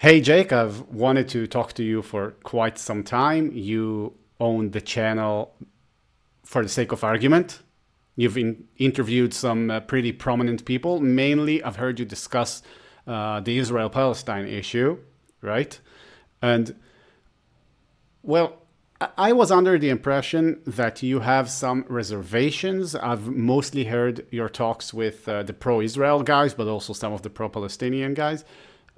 Hey Jake, I've wanted to talk to you for quite some time. You own the channel for the sake of argument. You've interviewed some pretty prominent people. Mainly, I've heard you discuss the Israel-Palestine issue, right? And well, I was under the impression that you have some reservations. I've mostly heard your talks with the pro-Israel guys, but also some of the pro-Palestinian guys.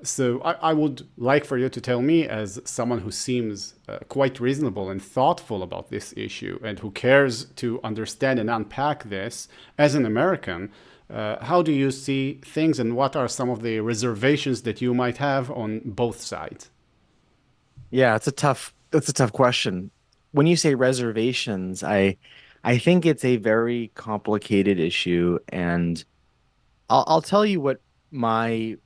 So I would like for you to tell me, as someone who seems quite reasonable and thoughtful about this issue and who cares to understand and unpack this as an American, how do you see things and what are some of the reservations that you might have on both sides? Yeah, that's a tough question. When you say reservations, I think it's a very complicated issue, and I'll tell you what my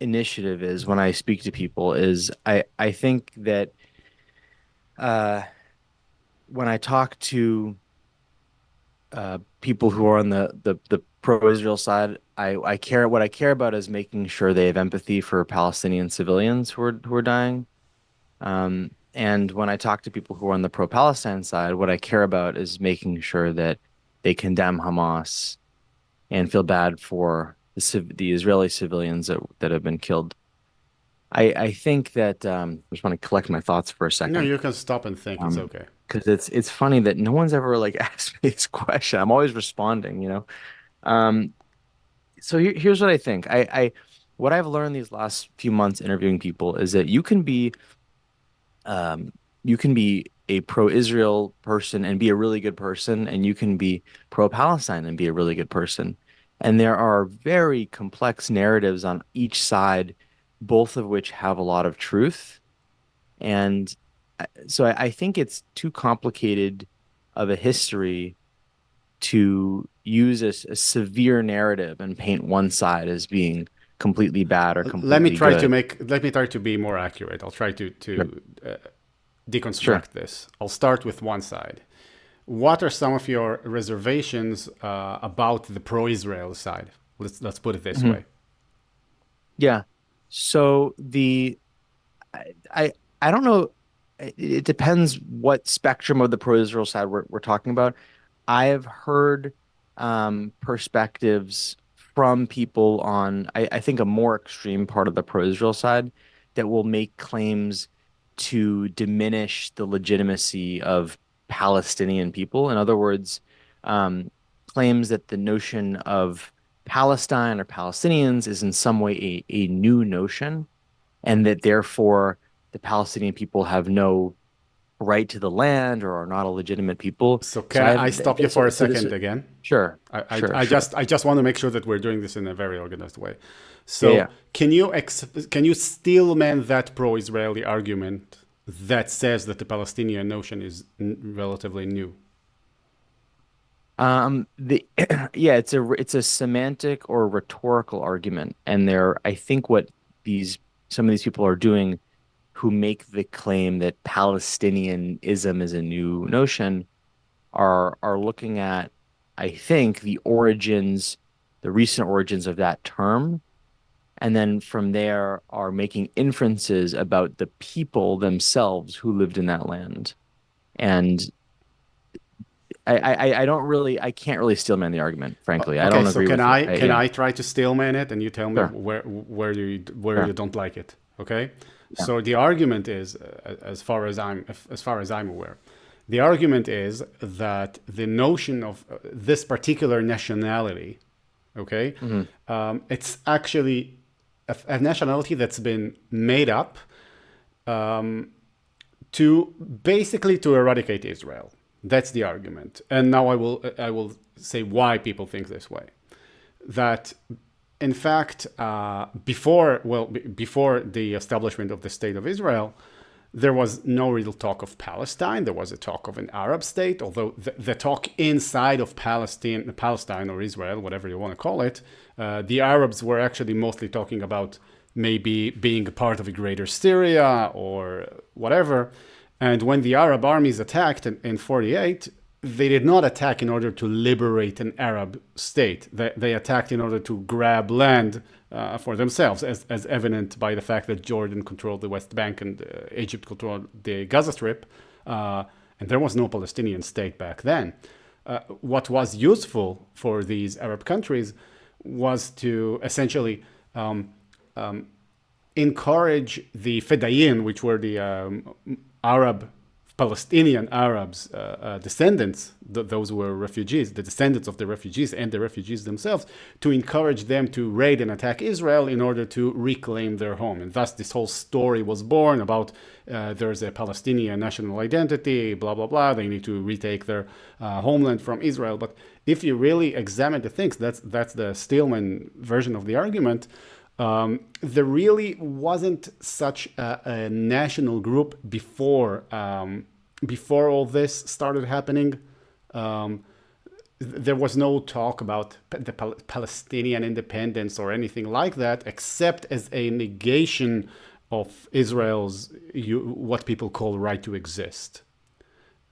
initiative is when I speak to people is I think that uh when I talk to people who are on the pro-Israel side, I care what I care about is making sure they have empathy for Palestinian civilians who are dying. And when I talk to people who are on the pro-Palestine side, what I care about is making sure that they condemn Hamas and feel bad for the Israeli civilians that have been killed. I think that I just want to collect my thoughts for a No, second. you can stop and think. It's okay. Because it's funny that no one's ever like asked me this question. I'm always responding, you know. Um, so here's what I think. What I've learned these last few months interviewing people is that you can be a pro-Israel person and be a really good person, and you can be pro-Palestine and be a really good person. And there are very complex narratives on each side, both of which have a lot of truth. And I think it's too complicated of a history to use a severe narrative and paint one side as being completely bad or completely good. Let me try to be more accurate. I'll try to Sure. Sure. deconstruct this. I'll start with one side. What are some of your reservations about the pro-Israel side? Let's put it this Mhm. way. Yeah. So the I I don't know. It depends what spectrum of the pro-Israel side we're talking about. I have heard perspectives from people on I think a more extreme part of the pro-Israel side that will make claims to diminish the legitimacy of Palestinian people. In other words, um, claims that the notion of Palestine or Palestinians is in some way a new notion, and that therefore the Palestinian people have no right to the land or are not a legitimate people. So So can I I have stop you for a so this second is again? sure, sure, sure. I just want to make sure that we're doing this in a very organized way. Yeah, So yeah. can you still man that pro-Israeli argument that says that the Palestinian notion is relatively new? The yeah, it's a semantic or rhetorical argument, and there I think what these some of these people are doing who make the claim that Palestinianism is a new notion are looking at, I think, the recent origins of that term, and then from there are making inferences about the people themselves who lived in that land. And I don't really I can't really steelman the argument, frankly. I Okay, don't so agree with it. can Yeah, I try to stillman it and you tell me sure, where you sure. don't like it? Okay, Yeah. so the argument is, as far as I'm aware, the argument is that the notion of this particular nationality, okay, Hmm. it's actually a nationality that's been made up to basically to eradicate Israel. That's the argument. And now I will say why people think this way. That in fact, before the establishment of the state of Israel, there was no real talk of Palestine. There was a talk of an Arab state, although the talk inside of Palestine or Israel, whatever you want to call it, the Arabs were actually mostly talking about maybe being a part of a greater Syria or whatever. And when the Arab armies attacked in 48, they did not attack in order to liberate an Arab state. They attacked in order to grab land for themselves, as evident by the fact that Jordan controlled the West Bank and Egypt controlled the Gaza Strip, and there was no Palestinian state back then. What was useful for these Arab countries was to essentially encourage the Fedayeen, which were the Palestinian Arabs, descendants, those who were refugees, the descendants of the refugees and the refugees themselves, to encourage them to raid and attack Israel in order to reclaim their home. And thus this whole story was born about there's a Palestinian national identity, blah, blah, blah. They need to retake their homeland from Israel. But if you really examine the things, that's the Steelman version of the argument. There really wasn't such a national group before all this started happening. There was no talk about the Palestinian independence or anything like that, except as a negation of Israel's what people call right to exist.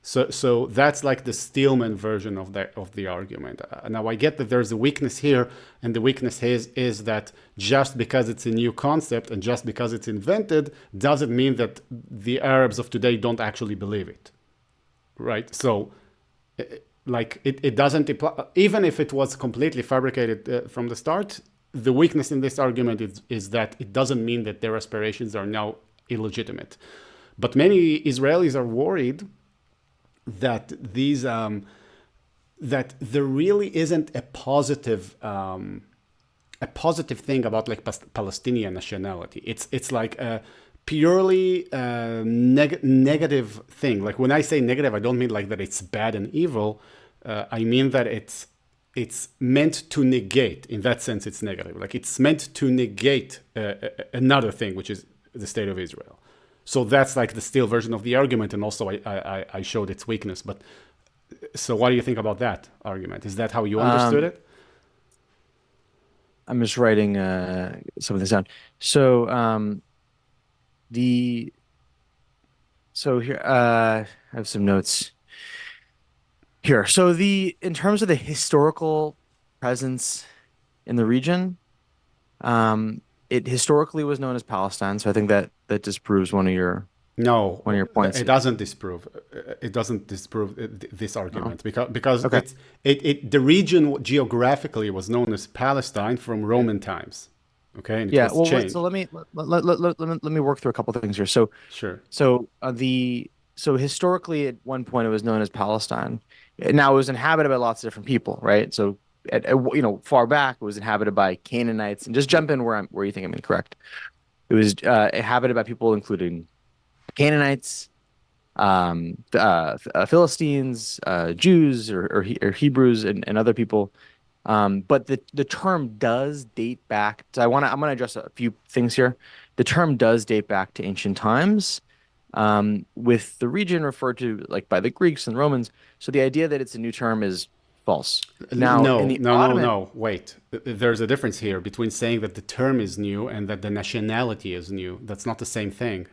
So that's like the Steelman version of the argument. Now I get that there's a weakness here, and the weakness is that just because it's a new concept and just because it's invented doesn't mean that the Arabs of today don't actually believe it, right? So, like it doesn't imply, even if it was completely fabricated from the start. The weakness in this argument is that it doesn't mean that their aspirations are now illegitimate. But many Israelis are worried that these that there really isn't a positive thing about like Palestinian nationality. It's like a purely negative thing. Like when I say negative, I don't mean like that it's bad and evil. I mean that it's meant to negate. In that sense, it's negative. Like it's meant to negate another thing, which is the state of Israel. So that's like the Steele version of the argument, and also I showed its weakness. But so what do you think about that argument? Is that how you understood it? I'm just writing some of this down. So here I have some notes here. So in terms of the historical presence in the region, it historically was known as Palestine. So I think that disproves one of your points. It doesn't disprove. It doesn't disprove this argument because Okay. the region geographically was known as Palestine from Roman times. Okay, and it Yeah. was Well, changed. so let me work through a couple of things here. So Sure. so historically at one point it was known as Palestine. Now it was inhabited by lots of different people, right? So far back it was inhabited by Canaanites, and just jump in where you think I'm incorrect. It was inhabited by people including Canaanites, Philistines, Jews or Hebrews and other people. But the term does date back to, I'm going to address a few things here. The term does date back to ancient times, with the region referred to like by the Greeks and Romans. So the idea that it's a new term is false. Now, in the Ottoman, No. Wait, there's a difference here between saying that the term is new and that the nationality is new. That's not the same thing,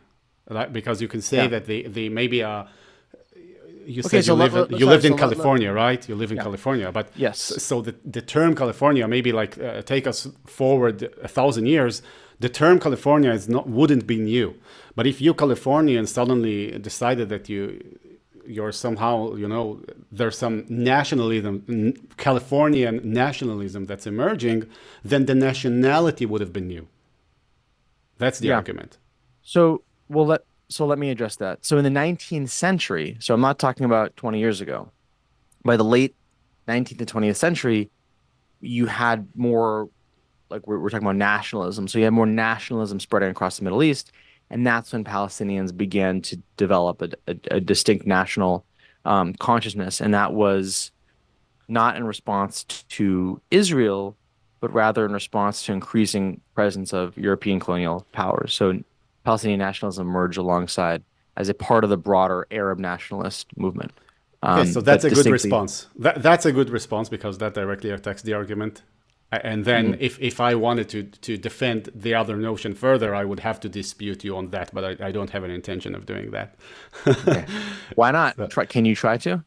right? Because you can say yeah. that they maybe you Okay, said so you lived in California, right? You live in Yeah. California, but Yes. so the term California, maybe like take us forward 1,000 years. The term California wouldn't be new, but if you Californians suddenly decided that you're somehow, there's some nationalism, Californian nationalism that's emerging, then the nationality would have been new. That's the argument. So let me address that. So in the 19th century, so I'm not talking about 20 years ago. By the late 19th and 20th century, you had more, like we're talking about nationalism. So you had more nationalism spreading across the Middle East, and that's when Palestinians began to develop a distinct national consciousness, and that was not in response to Israel, but rather in response to increasing presence of European colonial powers. So Palestinian nationalism emerged alongside as a part of the broader Arab nationalist movement. Okay, so that's but a good distinctly, response. That's a good response because that directly attacks the argument. And then if I wanted to defend the other notion further, I would have to dispute you on that, but I don't have an intention of doing that. Okay. Why not? So- Can you try to?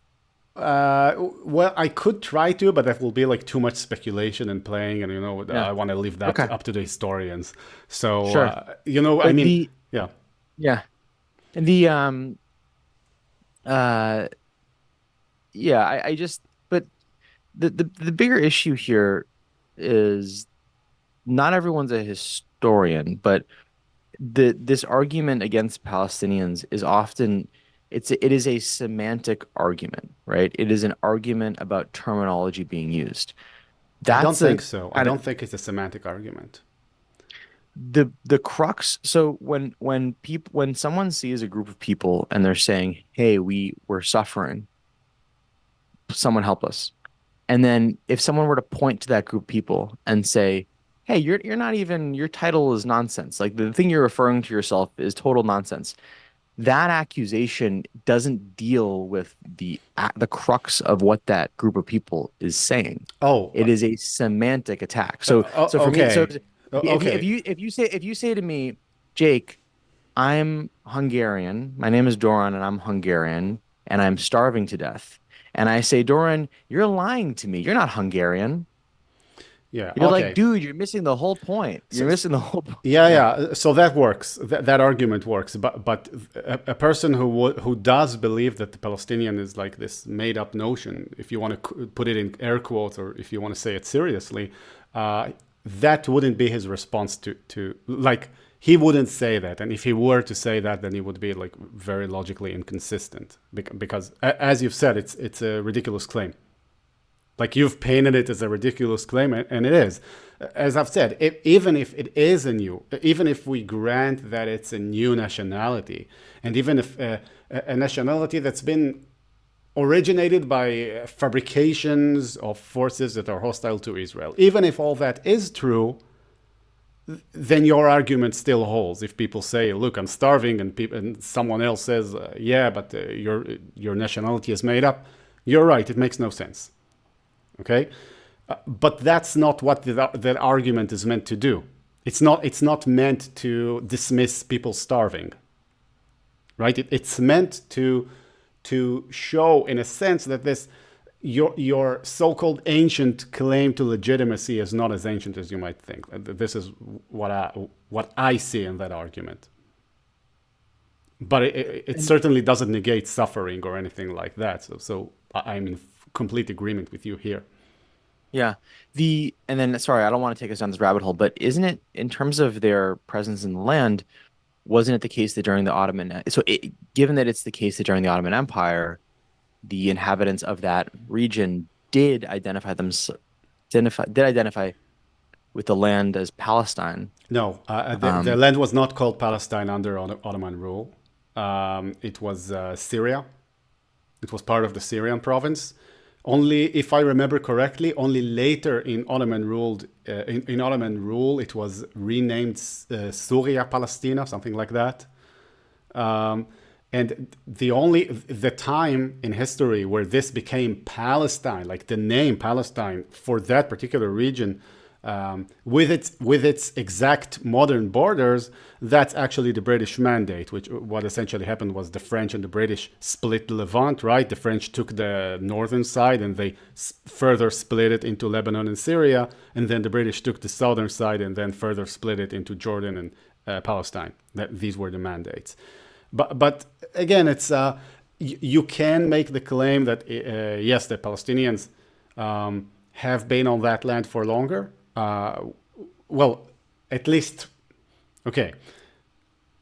Well, I could try to, but that will be like too much speculation and playing, and Yeah. I want to leave that Okay. up to the historians. So, Sure. I But mean, the yeah. yeah. And the uh yeah, I just but the bigger issue here is not everyone's a historian, but this argument against Palestinians is often it is a semantic argument, right? It is an argument about terminology being used. I don't That's a think so. I kind of don't think it's a semantic argument. the crux. So when someone sees a group of people and they're saying, "Hey, we're suffering, someone help us." And then if someone were to point to that group of people and say, "Hey, you're not even your title is nonsense. Like the thing you're referring to yourself is total nonsense." That accusation doesn't deal with the crux of what that group of people is saying. Oh, It is a semantic attack. So for me, so okay. if Okay. you say to me, Jake, I'm Hungarian. My name is Doran, and I'm Hungarian, and I'm starving to death. And I say, Doran, you're lying to me. You're not Hungarian. Yeah. You're like, Okay. dude, you're missing the whole point. So, You're missing the whole point. yeah, Yeah. yeah. So that works. That argument works. But a person who does believe that the Palestinian is like this made up notion, if you want to put it in air quotes, or if you want to say it seriously, that wouldn't be his response to like he wouldn't say that. And if he were to say that, then he would be like very logically inconsistent because as you've said, it's a ridiculous claim. Like you've painted it as a ridiculous claim, and it is. As I've said, even if it is even if we grant that it's a new nationality, and even if a nationality that's been originated by fabrications of forces that are hostile to Israel, even if all that is true, then your argument still holds. If people say, "Look, I'm starving," and someone else says, "Yeah, but your nationality is made up," you're right. It makes no sense. Okay, but that's not what that argument is meant to do. It's not meant to dismiss people starving, right? It's meant to show, in a sense, that your so-called ancient claim to legitimacy is not as ancient as you might think. This is what I see in that argument. But it And certainly doesn't negate suffering or anything like that. So I'm in complete agreement with you here. yeah, and then sorry, I don't want to take us down this rabbit hole, but isn't it in terms of their presence in the land, wasn't it the case that during the given that it's the case that during the Ottoman Empire, the inhabitants of that region did identify with the land as Palestine. No, the Um, land was not called Palestine under Ottoman rule. It was Syria. It was part of the Syrian province. Only, if I remember correctly, only later in Ottoman rule, it was renamed Surya Palestina, something like that. Um, and the time in history where this became Palestine, like the name Palestine for that particular region, with its exact modern borders, that's actually the British Mandate. Which what essentially happened was the French and the British split the Levant. Right, the French took the northern side and they further split it into Lebanon and Syria, and then the British took the southern side and then further split it into Jordan and Palestine. These were the mandates. But again, it's you can make the claim that yes, the Palestinians have been on that land for longer. Well, at least, okay.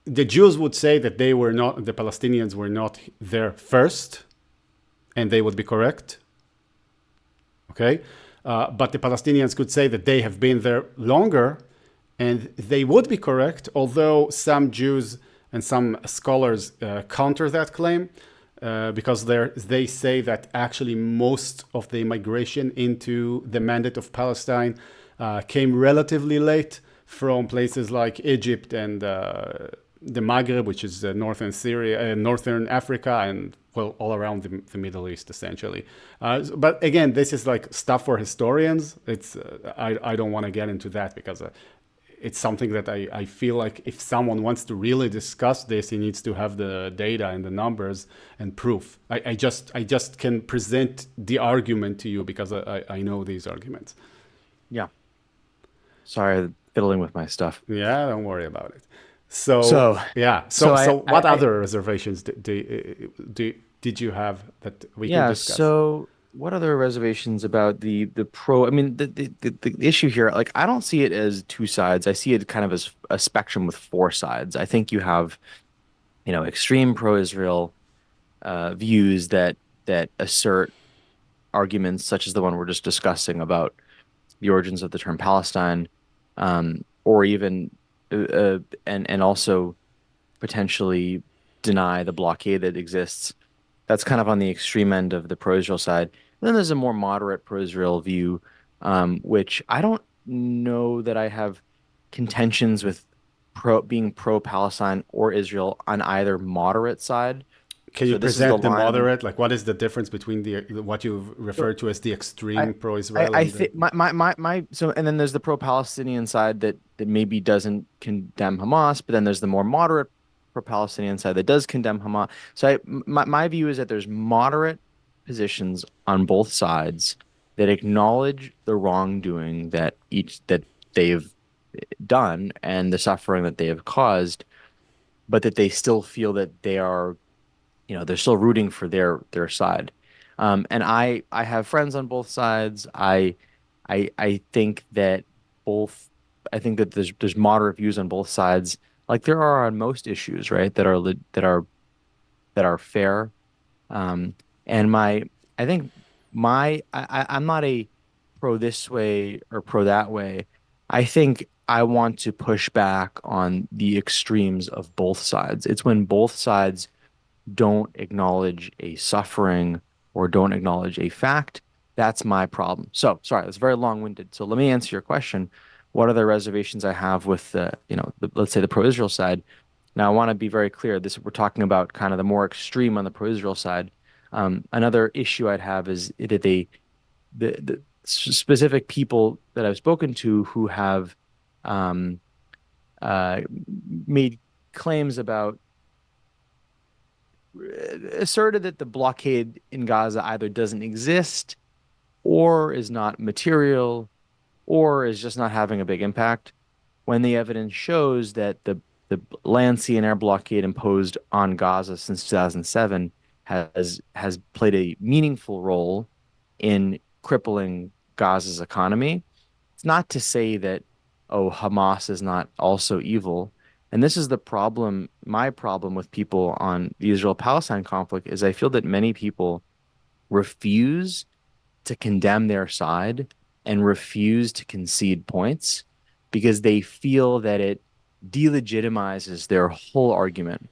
The Jews would say that the Palestinians were not there first, and they would be correct. Okay, but the Palestinians could say that they have been there longer, and they would be correct. Although some Jews and some scholars counter that claim because they say that actually most of the migration into the Mandate of Palestine came relatively late from places like Egypt and the Maghreb, which is northern Syria, northern Africa, and well, all around the Middle East, essentially. But again, this is like stuff for historians. It's I don't want to get into that because it's something that I feel like if someone wants to really discuss this, he needs to have the data and the numbers and proof. I just can present the argument to you because I know these arguments. Yeah. Sorry, fiddling with my stuff. Yeah, don't worry about it. So So, yeah, so so what I other reservations did you have that we can yeah. discuss? So, what other reservations about the pro? I mean, the issue here, like, I don't see it as two sides. I see it kind of as a spectrum with four sides. I think you have, extreme pro-Israel views that assert arguments such as the one we're just discussing about the origins of the term Palestine, or even and also potentially deny the blockade that exists. That's kind of on the extreme end of the pro-Israel side. And then there's a more moderate pro-Israel view, which I don't know that I have contentions with being pro-Palestine or Israel on either moderate side. Can you So this is the present the line I'm moderate? Like, what is the difference between the what you've so referred to as the I extreme I, pro-Israel I and the think my so and then there's the pro-Palestinian side that maybe doesn't condemn Hamas, but then there's the more moderate pro-Palestinian side that does condemn Hamas. So my view is that there's moderate positions on both sides that acknowledge the wrongdoing that they've done and the suffering that they have caused, but that they still feel that they're still rooting for their side. And I have friends on both sides. I think that both I think that there's moderate views on both sides, like there are on most issues, right? That are fair. Um, and I think I'm not a pro this way or pro that way. I think I want to push back on the extremes of both sides. It's when both sides don't acknowledge a suffering or don't acknowledge a fact. That's my problem. So, sorry, that's very long-winded. So let me answer your question. What are the reservations I have with let's say the pro-Israel side? Now, I want to be very clear. This we're talking about kind of the more extreme on the pro-Israel side. Another issue I'd have is that the specific people that I've spoken to who have um, uh, made claims about asserted that the blockade in Gaza either doesn't exist or is not material or is just not having a big impact when the evidence shows that the land, sea, and air blockade imposed on Gaza since 2007 has played a meaningful role in crippling Gaza's economy. It's not to say that, oh, Hamas is not also evil. And this is the problem, my problem with people on the Israel-Palestine conflict is I feel that many people refuse to condemn their side and refuse to concede points because they feel that it delegitimizes their whole argument.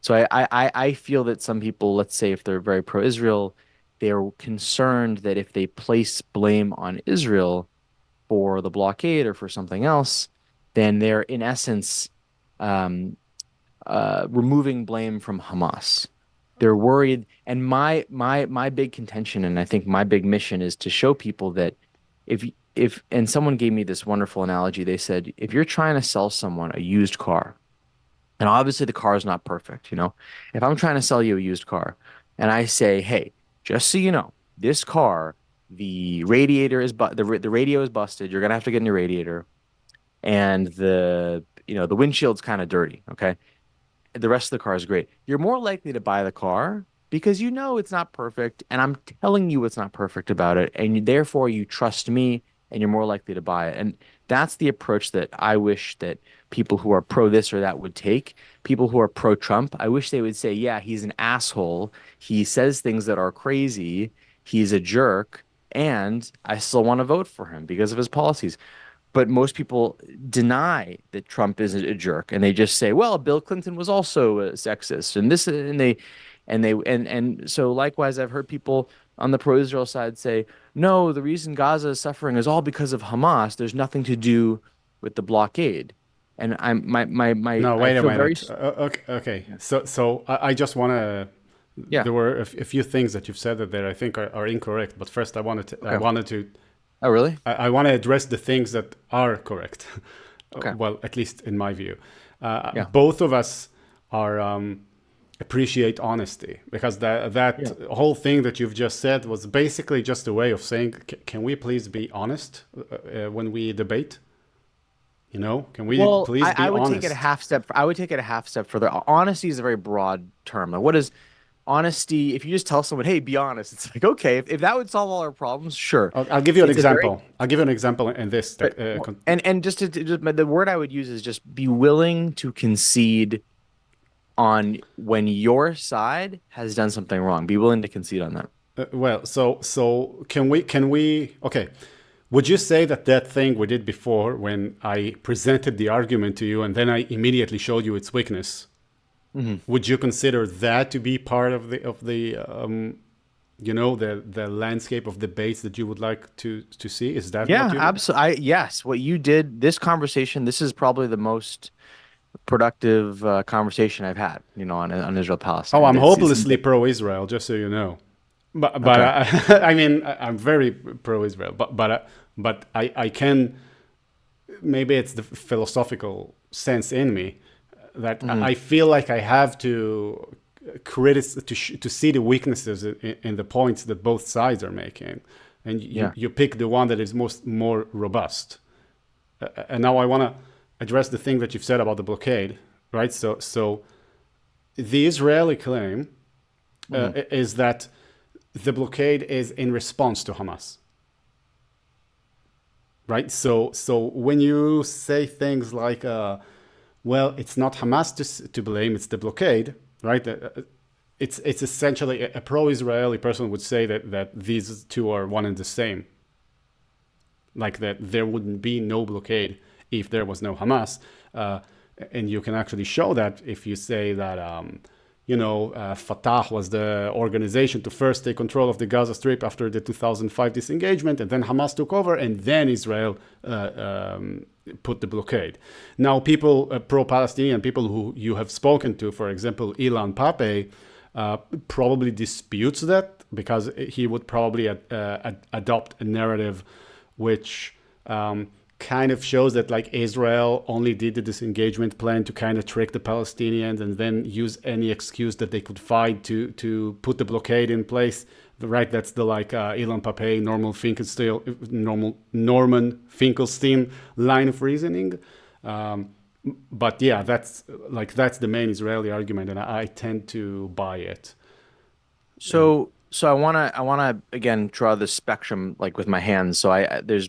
So I feel that some people, let's say if they're very pro-Israel, they're concerned that if they place blame on Israel for the blockade or for something else, then they're in essence um, removing blame from Hamas. They're worried, and my big contention, and I think my big mission is to show people that if and someone gave me this wonderful analogy. They said if you're trying to sell someone a used car, and obviously the car is not perfect, if I'm trying to sell you a used car, and I say, hey, just so you know, this car, the radiator is the radio is busted. You're gonna have to get a new radiator, and the windshield's kind of dirty. Okay, the rest of the car is great. You're more likely to buy the car because you know it's not perfect, and I'm telling you what's not perfect about it, and therefore you trust me, and you're more likely to buy it. And that's the approach that I wish that people who are pro this or that would take. People who are pro Trump, I wish they would say, yeah, he's an asshole. He says things that are crazy. He's a jerk, and I still want to vote for him because of his policies. But most people deny that Trump is a jerk, and they just say, "Well, Bill Clinton was also a sexist," and this, and so likewise, I've heard people on the pro-Israel side say, "No, the reason Gaza is suffering is all because of Hamas. There's nothing to do with the blockade." And No, I wait a feel very, minute. Okay. So I just want to. yeah, There were a few things that you've said that I think are incorrect. But first, I okay. Oh, really? want to address the things that are correct. Okay. Well, at least in my view. Yeah. Both of us are appreciate honesty, because that Yeah. whole thing that you've just said was basically just a way of saying, can we please be honest when we debate? Can we Well, please be I would take it a honest? half step. I would take it a half step further. Honesty is a very broad term. Like, what is honesty? If you just tell someone, "Hey, be honest," it's like, okay, if that would solve all our problems, sure. I'll give you an It's a very, example. I'll give you an example in this. but and just the word I would use is just be willing to concede on when your side has done something wrong. Be willing to concede on that. well, so can we? Okay, would you say that that thing we did before, when I presented the argument to you and then I immediately showed you its weakness, Hmm. would you consider that to be part of the landscape of debates that you would like to see? Is that what Yeah, you? absolutely. Yes, what you did, this conversation, this is probably the most productive conversation I've had, on Israel Oh, Palestine. I'm It's hopelessly pro-Israel, just so you know. But okay. I mean, I'm very pro-Israel. But I can, maybe it's the philosophical sense in me that Hmm. I feel like I have to to see the weaknesses in the points that both sides are making, and Yeah. you pick the one that is more robust. And now I want to address the thing that you've said about the blockade, right? So the Israeli claim Hmm. is that the blockade is in response to Hamas, right? So when you say things like, well, it's not Hamas to blame, it's the blockade, right? It's essentially a pro-Israeli person would say that these two are one and the same, like that there wouldn't be no blockade if there was no Hamas. Uh, and you can actually show that if you say that, Fatah was the organization to first take control of the Gaza Strip after the 2005 disengagement, and then Hamas took over, and then Israel put the blockade. Now, people, pro-Palestinian people who you have spoken to, for example, Ilan Pape, probably disputes that, because he would probably adopt a narrative which kind of shows that like Israel only did the disengagement plan to kind of trick the Palestinians and then use any excuse that they could find to put the blockade in place. Right, that's the like Ilan Pape, Norman Finkelstein line of reasoning. Um, but yeah, that's the main Israeli argument, and I tend to buy it. So I wanna again draw the spectrum like with my hands. So there's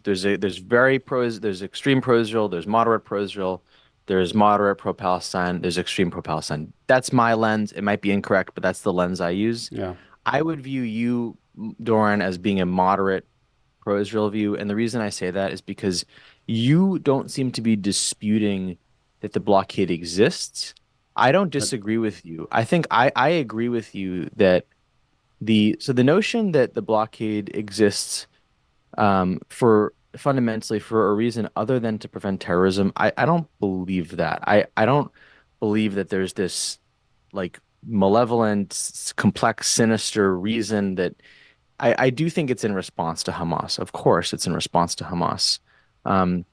very there's extreme pro-Israel, there's moderate pro-Israel, there's moderate pro-Palestine, there's extreme pro-Palestine. That's my lens. It might be incorrect, but that's the lens I use. Yeah, I would view you, Doran, as being a moderate pro-Israel view, and the reason I say that is because you don't seem to be disputing that the blockade exists. I don't but disagree with you. I think I agree with you that the notion that the blockade exists for fundamentally for a reason other than to prevent terrorism, I don't believe that. I don't believe that there's this like malevolent, complex, sinister reason that I do think it's in response to Hamas. Of course, it's in response to Hamas. Um,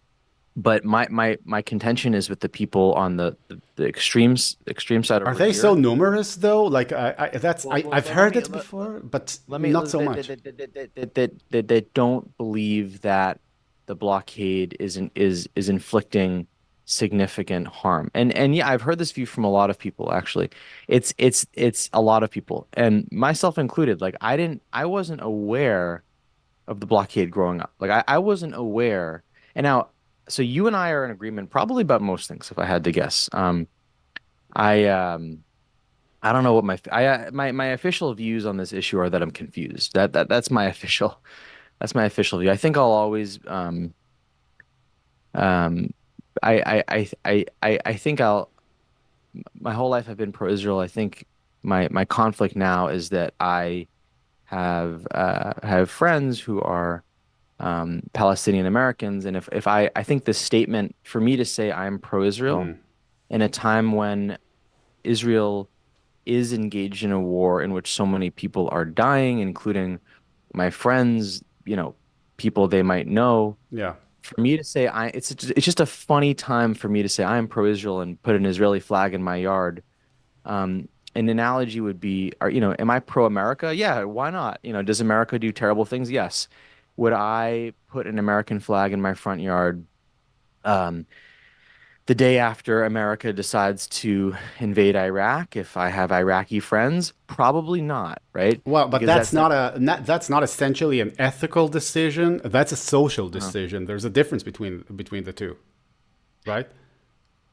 but my contention is with the people on the extreme side are over they so here. numerous though? Like I've Well, let heard me it before, but let me not so that much. that don't believe that the blockade is inflicting significant harm. And yeah, I've heard this view from a lot of people actually. It's a lot of people and myself included. Like I wasn't aware of the blockade growing up. Like I wasn't aware. And now so you and I are in agreement probably about most things if I had to guess. I I don't know what my official views on this issue are that I'm confused. That's my official view. I think I'll always um I think I'll my whole life I've been pro-Israel. I think my conflict now is that I have friends who are Palestinian Americans, and if I think the statement for me to say I'm pro-Israel Mm, in a time when Israel is engaged in a war in which so many people are dying, including my friends, people they might know. yeah. For me to say it's just a funny time for me to say I am pro-Israel and put an Israeli flag in my yard. An analogy would be, am I pro-America? Yeah, why not? Does America do terrible things? Yes. Would I put an American flag in my front yard um, the day after America decides to invade Iraq if I have Iraqi friends? Probably not, right? Well, but Because that's that's not. that's not essentially an ethical decision. That's a social uh, decision. There's a difference between the two, right?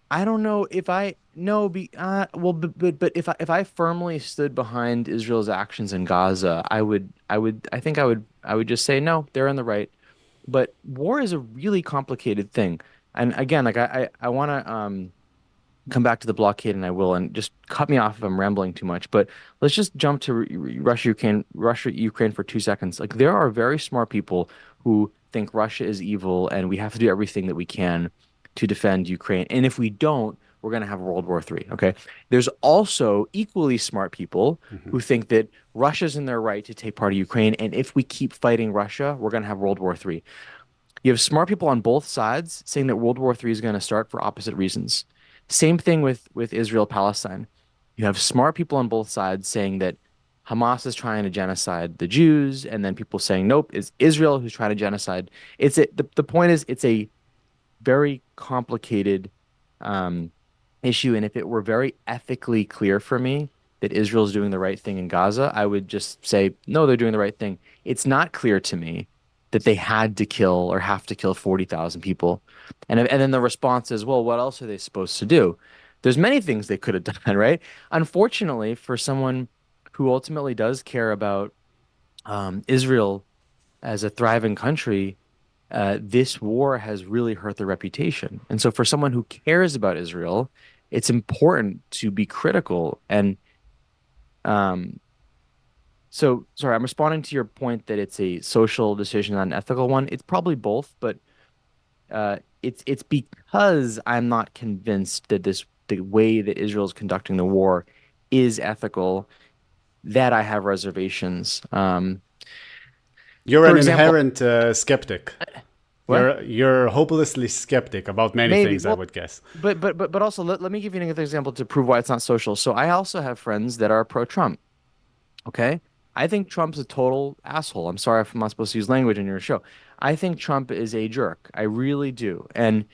I don't know if I no be well but if I firmly stood behind Israel's actions in Gaza, I think I would just say no, they're in the right. But war is a really complicated thing. And again, like I want to come back to the blockade, and I will, and just cut me off if I'm rambling too much. But let's just jump to Russia Ukraine for 2 seconds. Like there are very smart people who think Russia is evil, and we have to do everything that we can to defend Ukraine. And if we don't, we're going to have World War III. Okay. There's also equally smart people who think that Russia's in their right to take part of Ukraine, and if we keep fighting Russia, we're going to have World War III. You have smart people on both sides saying that World War III is going to start for opposite reasons. Same thing with Israel-Palestine. You have smart people on both sides saying that Hamas is trying to genocide the Jews, and then people saying, nope, it's Israel who's trying to genocide. The point is it's a very complicated um, issue. And if it were very ethically clear for me that Israel's doing the right thing in Gaza, I would just say, no, they're doing the right thing. It's not clear to me that they had to kill or have to kill 40,000 people. And then the response is, well, what else are they supposed to do? There's many things they could have done, right? Unfortunately, for someone who ultimately does care about Israel as a thriving country, this war has really hurt their reputation. And so, for someone who cares about Israel, it's important to be critical. And um, so, sorry, I'm responding to your point that it's a social decision, not an ethical one. It's probably both, but it's because I'm not convinced that the way that Israel is conducting the war is ethical that I have reservations. You're For an example, inherent skeptic. what? You're hopelessly skeptic about many Maybe. things, I Well, would guess. but also let me give you another example to prove why it's not social. So I also have friends that are pro-Trump. Okay. I think Trump's a total asshole. I'm sorry if I'm not supposed to use language in your show. I think Trump is a jerk. I really do. And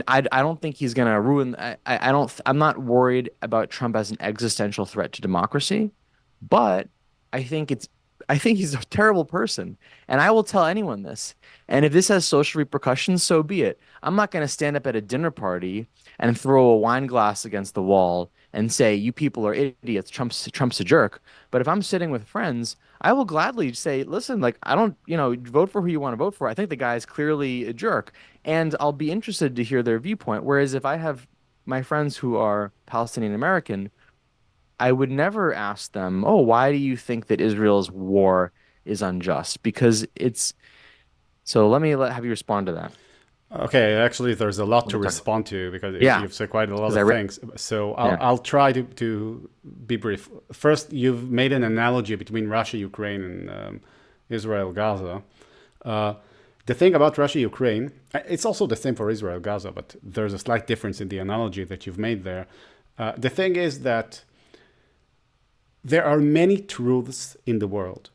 I don't think he's gonna ruin I don't I'm not worried about Trump as an existential threat to democracy, but I think it's I think he's a terrible person. And I will tell anyone this. And if this has social repercussions, so be it. I'm not gonna stand up at a dinner party and throw a wine glass against the wall and say, you people are idiots. Trump's a jerk. But if I'm sitting with friends, I will gladly say, listen, like, I don't, vote for who you want to vote for. I think the guy is clearly a jerk. And I'll be interested to hear their viewpoint. Whereas if I have my friends who are Palestinian American, I would never ask them, oh, why do you think that Israel's war is unjust? Because so let me have you respond to that. Okay, actually, there's a lot Let to me talk. respond to because Yeah, you've said quite a lot because of things. So yeah. I'll try to be brief. First, you've made an analogy between Russia, Ukraine, and Israel, Gaza. Uh, the thing about Russia, Ukraine, it's also the same for Israel, Gaza, but there's a slight difference in the analogy that you've made there. The thing is that there are many truths in the world.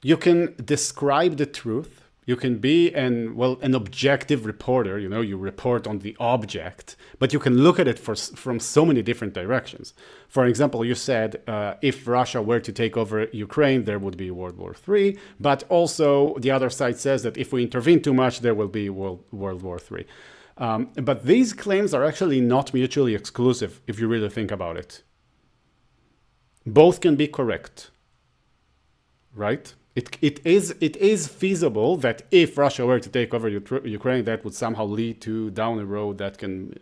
You can describe the truth. You can be an objective reporter. You report on the object, but you can look at it from so many different directions. For example, you said if Russia were to take over Ukraine, there would be World War III. But also, the other side says that if we intervene too much, there will be World War III. But these claims are actually not mutually exclusive if you really think about it. Both can be correct, right? It is feasible that if Russia were to take over Ukraine, that would somehow lead to down a road that can,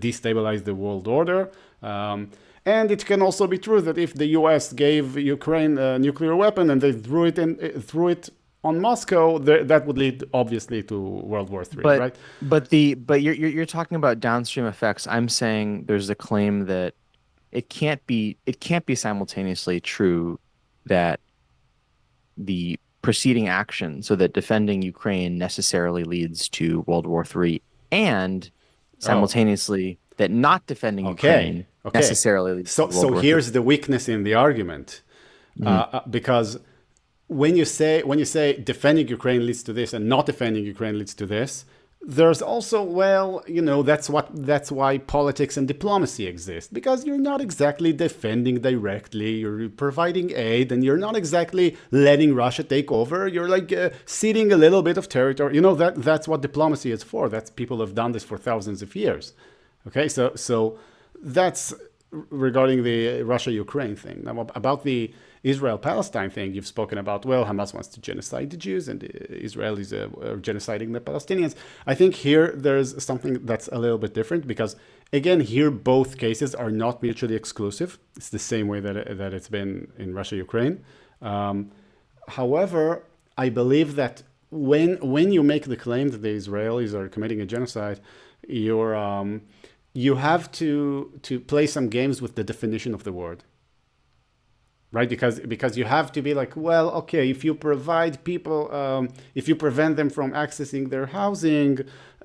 destabilize the world order. And it can also be true that if the U.S. gave Ukraine a nuclear weapon and they threw it on Moscow, that would lead obviously to World War III, But right? but you're talking about downstream effects. I'm saying there's a claim that it can't be simultaneously true that the preceding action so that defending Ukraine necessarily leads to World War III, and Oh, simultaneously that not defending okay, Ukraine okay. necessarily leads to So World War here's III. the weakness in the argument, Mhm. because when you say defending Ukraine leads to this and not defending Ukraine leads to this, there's also, well, that's why politics and diplomacy exist, because you're not exactly defending directly, you're providing aid, and you're not exactly letting Russia take over. You're like ceding a little bit of territory. That's what diplomacy is for. That's people have done this for thousands of years. Okay, so that's regarding the Russia-Ukraine thing. Now, about the Israel-Palestine thing, you've spoken about, well, Hamas wants to genocide the Jews and the Israelis are genociding the Palestinians. I think here there's something that's a little bit different because, again, here both cases are not mutually exclusive. It's the same way that it's been in Russia-Ukraine. However, I believe that when you make the claim that the Israelis are committing a genocide, you have to play some games with the definition of the word, right? Because you have to be like, well, okay, if you provide people, if you prevent them from accessing their housing,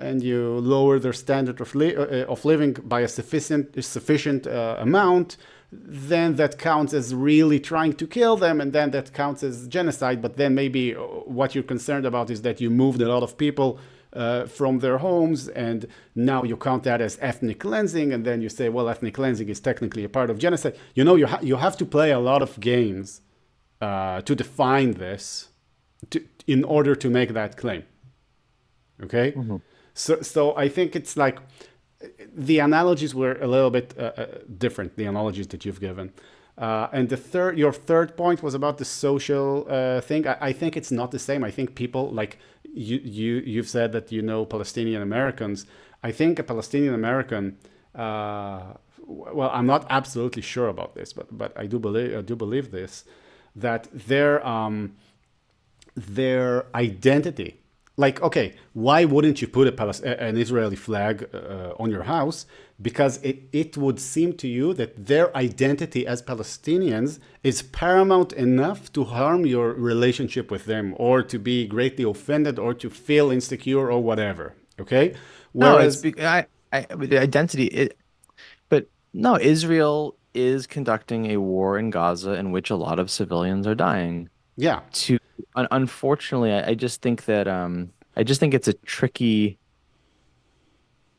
and you lower their standard of living by a sufficient amount, then that counts as really trying to kill them, and then that counts as genocide. But then maybe what you're concerned about is that you moved a lot of people from their homes, and now you count that as ethnic cleansing, and then you say, well, ethnic cleansing is technically a part of genocide. You have to play a lot of games to define this in order to make that claim. Okay? Mhm. So I think it's like the analogies were a little bit different, the analogies that you've given. And your third point was about the social thing. I think it's not the same. I think people like you've said that Palestinian Americans. I think a Palestinian American. Well, I'm not absolutely sure about this, but I do believe this, that their identity. Like, okay, why wouldn't you put an Israeli flag on your house? Because it would seem to you that their identity as Palestinians is paramount enough to harm your relationship with them, or to be greatly offended, or to feel insecure, or whatever. Okay? No, it's Whereas, with the identity. But no, Israel is conducting a war in Gaza in which a lot of civilians are dying. yeah, Unfortunately, I just think that I just think it's a tricky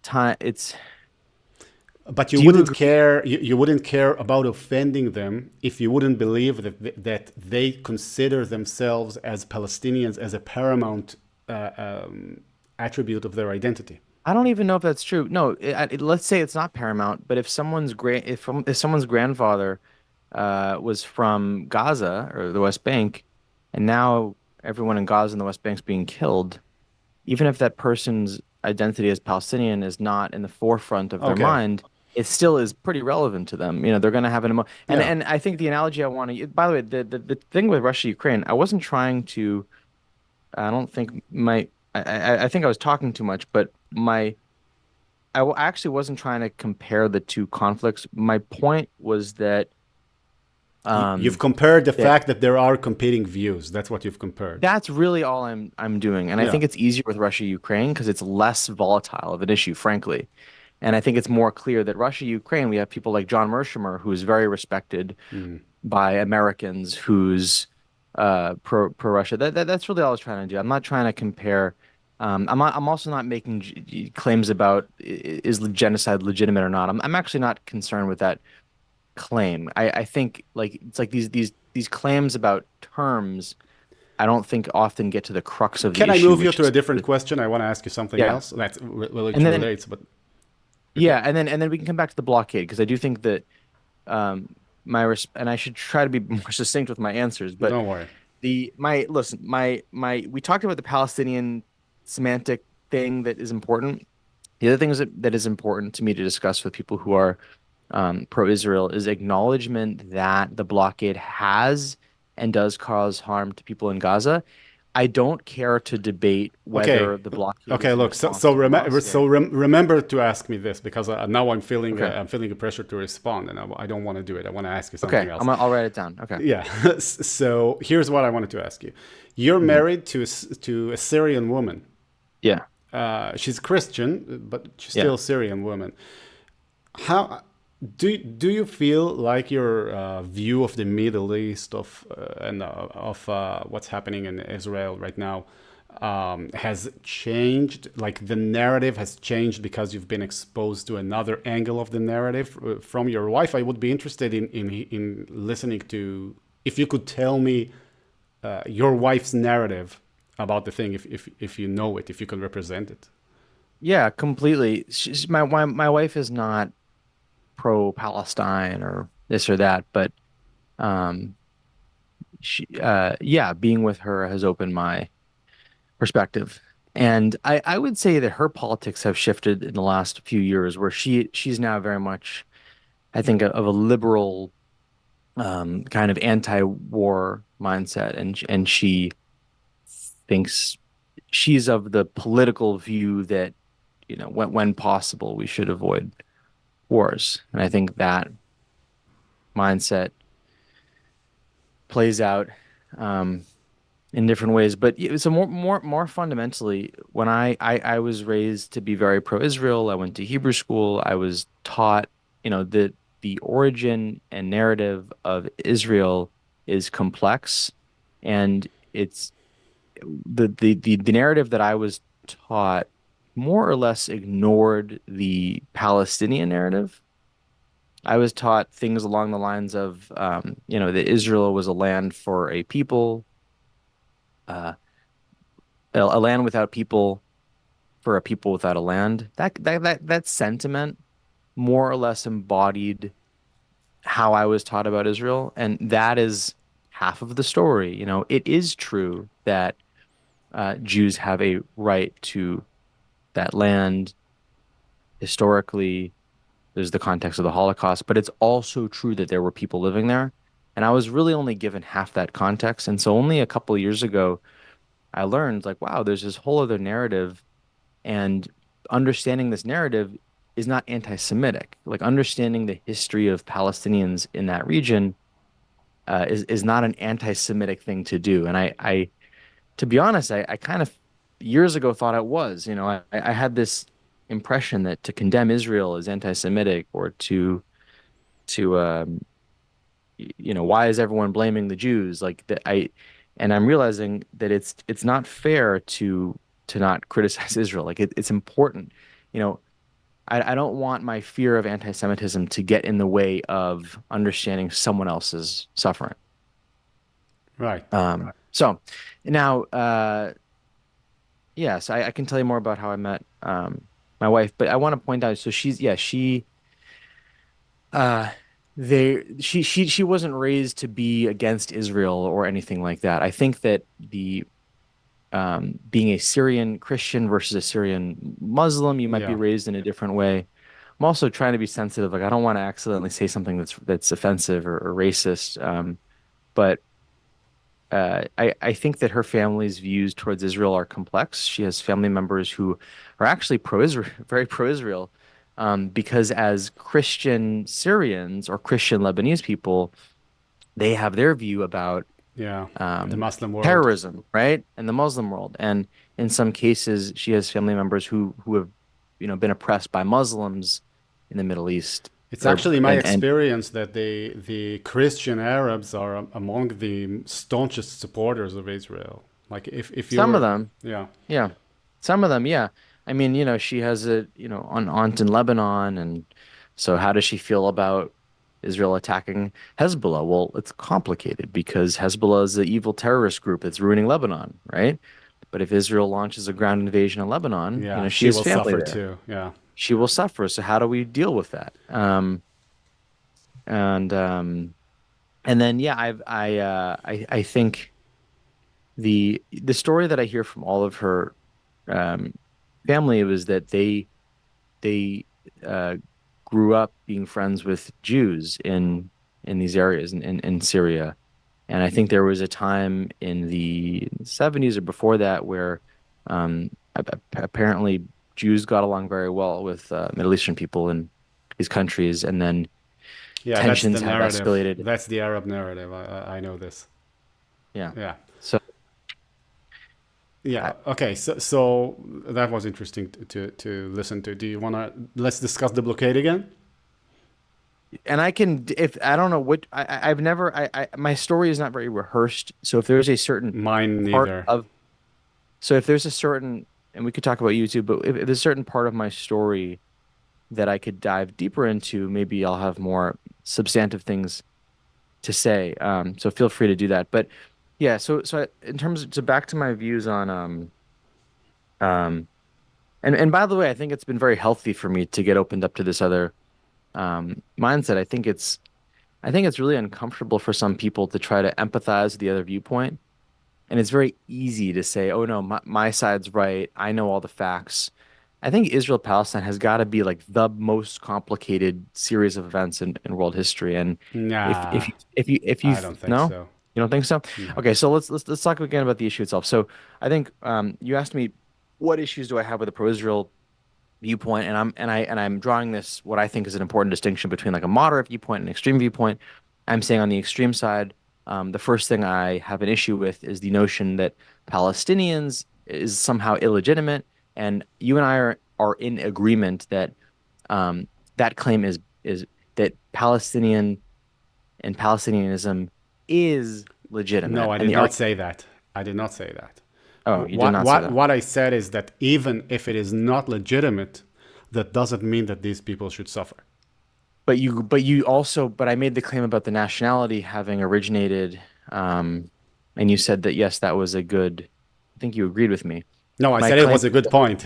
time. but you Do you wouldn't agree? care. You wouldn't care about offending them if you wouldn't believe that they consider themselves as Palestinians as a paramount attribute of their identity. I don't even know if that's true. No, let's say it's not paramount, but if someone's grandfather was from Gaza or the West Bank, and now everyone in Gaza and the West Bank's being killed, even if that person's identity as Palestinian is not in the forefront of their Okay. mind, it still is pretty relevant to them. You know, they're going to have an emo Yeah. and I think the analogy I want to, by the way, the thing with Russia Ukraine, I wasn't trying to. I don't think my. I think I was talking too much, but actually wasn't trying to compare the two conflicts. My point was that You've um compared the that fact that there are competing views. That's what you've compared. that's really all I'm doing. And I Yeah. think it's easier with Russia Ukraine because it's less volatile of an issue, frankly. And I think it's more clear that Russia Ukraine, we have people like John Mearsheimer, who's very respected Mm. by Americans, who's pro Russia. That's really all I was trying to do. I'm not trying to compare. I'm also not making claims about is genocide legitimate or not. I'm actually not concerned with that claim. I think like it's like these claims about terms. I don't think often get to the crux of the Can I issue, move you which to a is different question? I want to ask you something yeah. else that And then relates, but okay. yeah, and then we can come back to the blockade because I do think that and I should try to be more succinct with my answers, but Don't worry. my we talked about the Palestinian semantic thing that is important. The other thing that is important to me to discuss with people who are pro-Israel is acknowledgement that the blockade has and does cause harm to people in Gaza. I don't care to debate Okay. whether the blockade Okay, is in look. response to So Moscow. remember to ask me this because now Okay. I'm feeling a pressure to respond, and I don't want to do it. I want to ask you something Okay. else. I'll write it down. Okay. Yeah. So here's what I wanted to ask you. You're Hmm. married to a Syrian woman. Yeah. She's Christian, but she's Yeah. still Syrian woman. How do you feel like your view of the Middle East of what's happening in Israel right now has changed? Like the narrative has changed because you've been exposed to another angle of the narrative from your wife. I would be interested in listening to if you could tell me your wife's narrative about the thing, if you know it, if you can represent it. Yeah, completely. My wife is not pro-Palestine or this or that, but um yeah, being with her has opened my perspective. And I would say that her politics have shifted in the last few years where she's now very much, I think, of a liberal kind of anti-war mindset, and she thinks she's of the political view that, when possible, we should avoid wars. And I think that mindset plays out um, in different ways. But so more fundamentally, when I was raised to be very pro-Israel, I went to Hebrew school. I was taught, that the origin and narrative of Israel is complex, and it's the narrative that I was taught more or less ignored the Palestinian narrative. I was taught things along the lines of, that Israel was a land for a people, uh, a land without people for a people without a land. That sentiment more or less embodied how I was taught about Israel, and that is half of the story. It is true that Jews have a right to that land historically. There's the context of the Holocaust, but it's also true that there were people living there. And I was really only given half that context. And so only a couple of years ago, I learned like, wow, there's this whole other narrative. And understanding this narrative is not anti-Semitic. Like understanding the history of Palestinians in that region is not an anti-Semitic thing to do. And to be honest, I kind of years ago thought it was. I had this impression that to condemn Israel is anti-Semitic or to why is everyone blaming the Jews? Like that and I'm realizing that it's not fair to not criticize Israel. Like it's important. You know, I don't want my fear of anti-Semitism to get in the way of understanding someone else's suffering. Right. So now, yes, I can tell you more about how I met my wife, but I want to point out, so she uh she wasn't raised to be against Israel or anything like that. I think that the being a Syrian Christian versus a Syrian Muslim, you might be Yeah. raised in a different way. I'm also trying to be sensitive. Like I don't want to accidentally say something that's offensive or racist. But I think that her family's views towards Israel are complex. She has family members who are actually pro-Israel, very pro-Israel, because as Christian Syrians or Christian Lebanese people, they have their view about Yeah. The um, Muslim world. terrorism, right, and the Muslim world. And in some cases, she has family members who have, been oppressed by Muslims in the Middle East, It's or actually my and experience that the Christian Arabs are among the staunchest supporters of Israel. Like if some of you're, them. yeah, Yeah. Some of them, yeah. I mean, she has an aunt in Lebanon, and so how does she feel about Israel attacking Hezbollah? Well, it's complicated because Hezbollah is the evil terrorist group that's ruining Lebanon, right? But if Israel launches a ground invasion of Lebanon, yeah, she she has will family suffer there. too. Yeah, She will suffer. So how do we deal with that? And then yeah, I think the story that I hear from all of her um family was that they uh, grew up being friends with Jews in these areas in Syria, And I think there was a time in the 70s or before that where apparently Jews got along very well with Middle Eastern people in these countries, and then Yeah, that's the tensions have narrative. escalated. That's the Arab narrative. I know this. Yeah. Yeah. So, Yeah. I, Okay. So that was interesting to listen to. Do you wanna let's discuss the blockade again? and I can, if I don't know what I've never, my story is not very rehearsed. So if there's a certain Mine part neither. of, so if there's a certain, and we could talk about YouTube, but if there's a certain part of my story that I could dive deeper into, maybe I'll have more substantive things to say. So feel free to do that. But yeah, in terms of, so back to my views on um and by the way, I think it's been very healthy for me to get opened up to this other mindset. I think it's really uncomfortable for some people to try to empathize with the other viewpoint. And it's very easy to say, oh no, my side's right. I know all the facts. I think Israel-Palestine has got to be like the most complicated series of events in world history. And Nah, if you I don't think no, so. you don't think so? No. Okay, so let's talk again about the issue itself. So I think you asked me what issues do I have with the pro-Israel viewpoint, and I'm drawing this what I think is an important distinction between like a moderate viewpoint and an extreme viewpoint. I'm saying on the extreme side, the first thing I have an issue with is the notion that Palestinians is somehow illegitimate, and you and I are in agreement that that claim is that Palestinianism is No, legitimate, I and did the not arg say that. I did not say that. oh, you did not say that. What I said is that even if it is not legitimate, that doesn't mean that these people should suffer. But you also, but I made the claim about the nationality having originated, and you said that yes, that was a good. I think you agreed with me. No, I My said it claim. was a good point.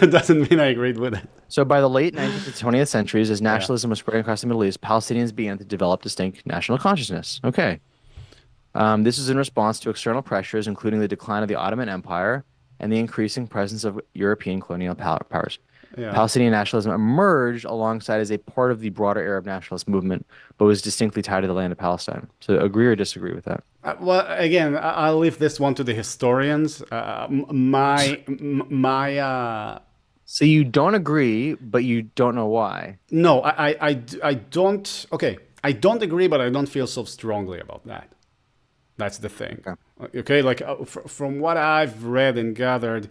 It doesn't mean I agreed with it. So by the late 19th to 20th centuries, as Yeah. nationalism was spreading across the Middle East, Palestinians began to develop distinct national consciousness. Okay. This is in response to external pressures, including the decline of the Ottoman Empire and the increasing presence of European colonial powers. Yeah. Palestinian nationalism emerged alongside as a part of the broader Arab nationalist movement, but was distinctly tied to the land of Palestine. So agree or disagree with that? Well, again, I'll leave this one to the historians. My So you don't agree, but you don't know why. no, I don't. Okay, I don't agree, but I don't feel so strongly about that. That's the thing. Okay. Okay, like from what I've read and gathered,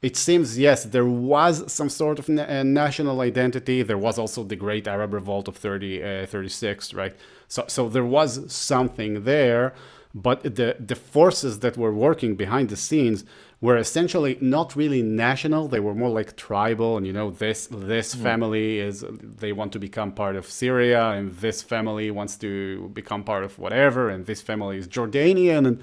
it seems yes, there was some sort of national identity. There was also the Great Arab Revolt of 36, right? So there was something there, but the forces that were working behind the scenes were essentially not really national. They were more like tribal, and this Mhm. family is they want to become part of Syria, and this family wants to become part of whatever, and this family is Jordanian, and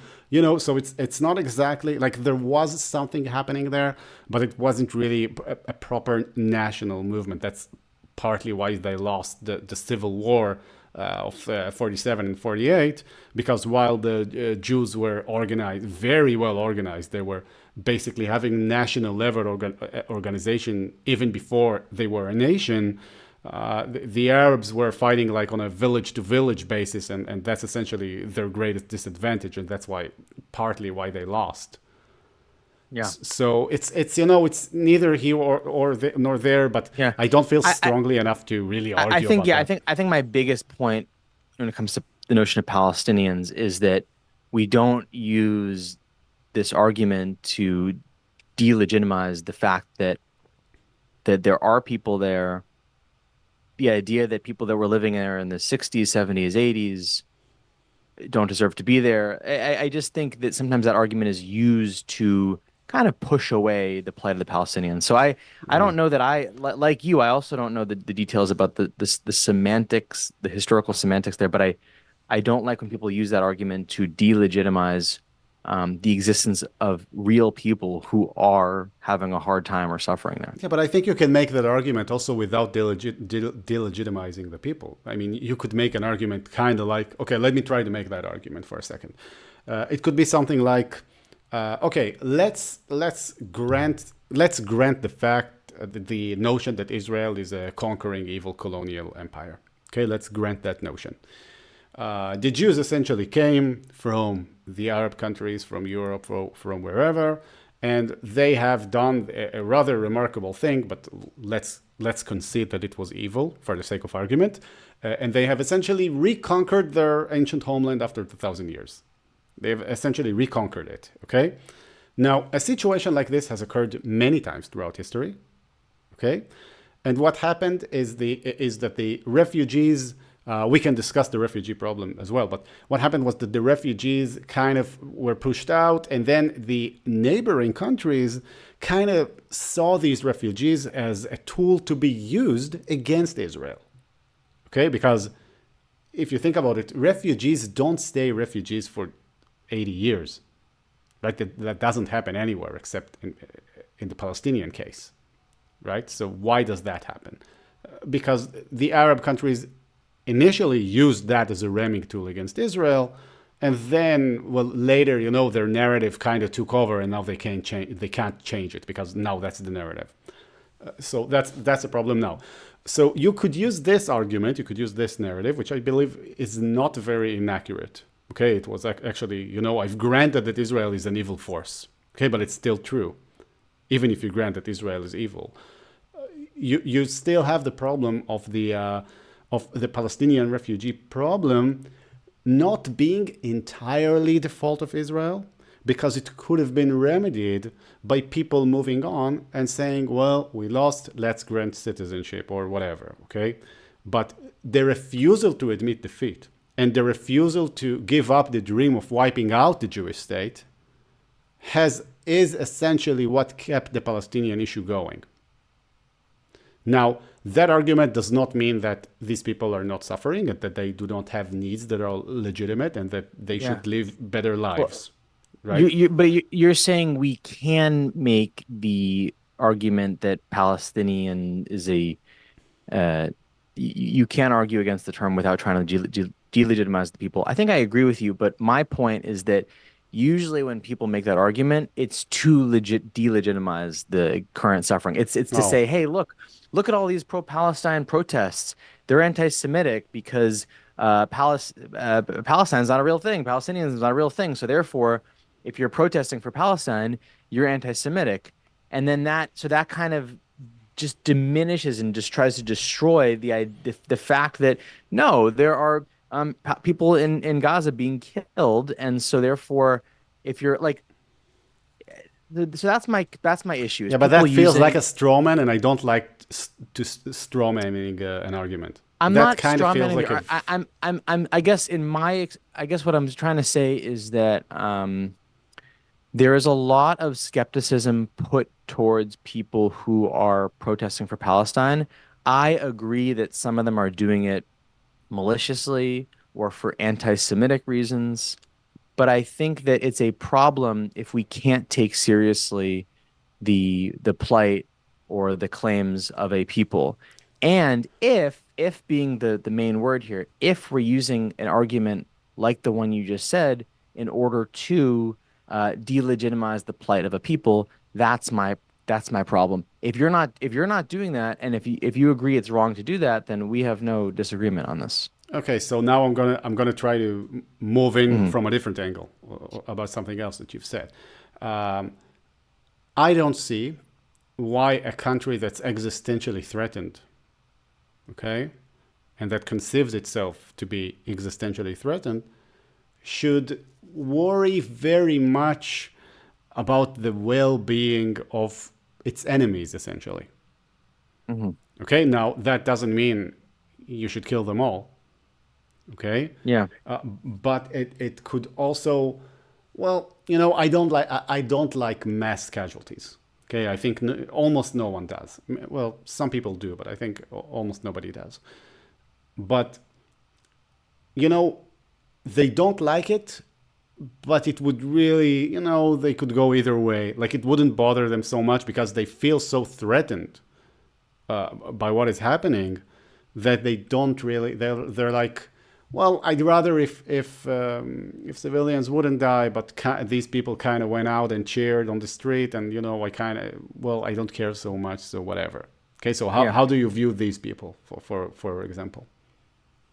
so it's not exactly like there was something happening there, but it wasn't really a proper national movement. That's partly why they lost the civil war of 47 and 48, because while the Jews were organized, very well organized, they were basically having national level organization even before they were a nation. The Arabs were fighting like on a village to village basis, and that's essentially their greatest disadvantage, and that's why partly why they lost. Yeah. So it's neither here nor there, but Yeah. I don't feel I, I, strongly enough to really I argue think, about yeah, that. I think my biggest point when it comes to the notion of Palestinians is that we don't use this argument to delegitimize the fact that there are people there. The idea that people that were living there in the 60s, 70s, 80s don't deserve to be there. I just think that sometimes that argument is used to kind of push away the plight of the Palestinians. So I Yeah. don't know that like you, I also don't know the details about the semantics, the historical semantics there, but I don't like when people use that argument to delegitimize the existence of real people who are having a hard time or suffering there. Yeah, but I think you can make that argument also without delegitimizing the people. I mean, you could make an argument kind of like, okay, let me try to make that argument for a second. It could be something like, okay, let's grant the fact, the notion that Israel is a conquering evil colonial empire. Okay, let's grant that notion. The Jews essentially came from the Arab countries, from Europe, from wherever, and they have done a rather remarkable thing. But let's concede that it was evil for the sake of argument, and they have essentially reconquered their ancient homeland after 2,000 years. They've essentially reconquered it. Okay, now a situation like this has occurred many times throughout history. Okay, and what happened is that the refugees. We can discuss the refugee problem as well, but what happened was that the refugees kind of were pushed out, and then the neighboring countries kind of saw these refugees as a tool to be used against Israel. Okay, because if you think about it, refugees don't stay refugees for 80 years. Right? That doesn't happen anywhere except in the Palestinian case. Right? So why does that happen? Because the Arab countries initially used that as a ramming tool against Israel, and then, well, later, their narrative kind of took over, and now they can't change it because now that's the narrative. So that's a problem now. So you could use this argument, you could use this narrative, which I believe is not very inaccurate. Okay, it was actually, I've granted that Israel is an evil force. Okay, but it's still true, even if you grant that Israel is evil. You still have the problem of the Palestinian refugee problem not being entirely the fault of Israel, because it could have been remedied by people moving on and saying, well, we lost, let's grant citizenship or whatever, okay? But the refusal to admit defeat and the refusal to give up the dream of wiping out the Jewish state is essentially what kept the Palestinian issue going. Now, that argument does not mean that these people are not suffering and that they do not have needs that are legitimate and that they should live better lives, right? But you're saying we can make the argument that Palestinian is you can't argue against the term without trying to delegitimize the people. I think I agree with you, but my point is that usually when people make that argument, it's to delegitimize the current suffering. It's to say, hey, look at all these pro-Palestine protests. They're anti-Semitic because Palestine's not a real thing. Palestinians is not a real thing. So therefore, if you're protesting for Palestine, you're anti-Semitic. And then that kind of just diminishes and just tries to destroy the fact that no, there are people in Gaza being killed, and so therefore, if you're like, so that's my issue. Yeah, but that feels like a straw man, and I don't like to straw manning an argument. I'm that not kind straw of feels manning. like I guess I guess what I'm trying to say is that there is a lot of skepticism put towards people who are protesting for Palestine. I agree that some of them are doing it maliciously or for anti-Semitic reasons, but I think that it's a problem if we can't take seriously the plight or the claims of a people. And if being the main word here, if we're using an argument like the one you just said in order to delegitimize the plight of a people, that's my problem. If you're not doing that, and if you agree it's wrong to do that, then we have no disagreement on this. Okay, so now I'm gonna try to move in Mhm. from a different angle about something else that you've said. I don't see why a country that's existentially threatened, okay, and that conceives itself to be existentially threatened, should worry very much about the well-being of its enemies, essentially. Mhm. Okay, now that doesn't mean you should kill them all. Okay, Yeah. but it could also, well, I don't like mass casualties. Okay, I think almost no one does. Well, some people do, but I think almost nobody does. But they don't like it, but it would really, they could go either way. Like, it wouldn't bother them so much because they feel so threatened by what is happening that they don't really. They're like, well, I'd rather if civilians wouldn't die, but these people kind of went out and cheered on the street, and I don't care so much, so whatever. Okay, so how do you view these people, for example?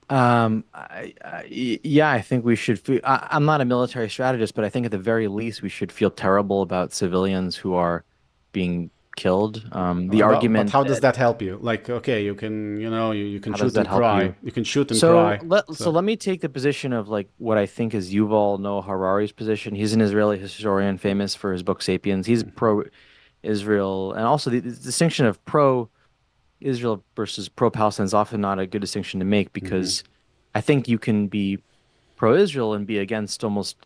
Yeah, I think we should feel, I'm not a military strategist, but I think at the very least we should feel terrible about civilians who are being killed. The But argument how does that that help you? Like, okay, you can, you can how does shoot that and help cry. you? You can shoot and So cry. let So, me take the position of like what I think is Yuval Noah Harari's position. He's an Israeli historian famous for his book *Sapiens*. He's pro-Israel, and also the distinction of pro-Israel versus pro-Palestine is often not a good distinction to make mhm. because I think you can be pro-Israel and be against almost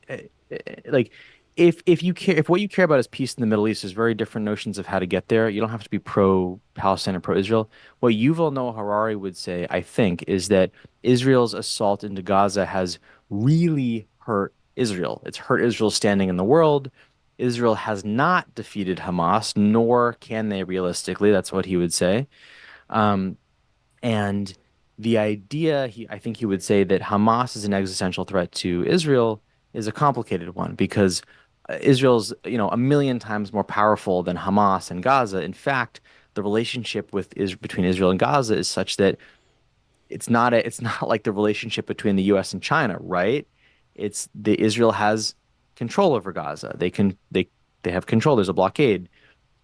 like if you care if what you care about is peace in the Middle East, there's very different notions of how to get there. You don't have to be pro-Palestine or pro-Israel. What Yuval Noah Harari would say, I think, is that Israel's assault into Gaza has really hurt Israel. It's hurt Israel's standing in the world. Israel has not defeated Hamas, nor can they realistically. That's what he would say. Um, and the idea, I think he would say that Hamas is an existential threat to Israel is a complicated one because Israel's, a million times more powerful than Hamas and Gaza. In fact, the relationship between Israel and Gaza is such that it's not like the relationship between the US and China, right? It's the Israel has control over Gaza. They have control. There's a blockade.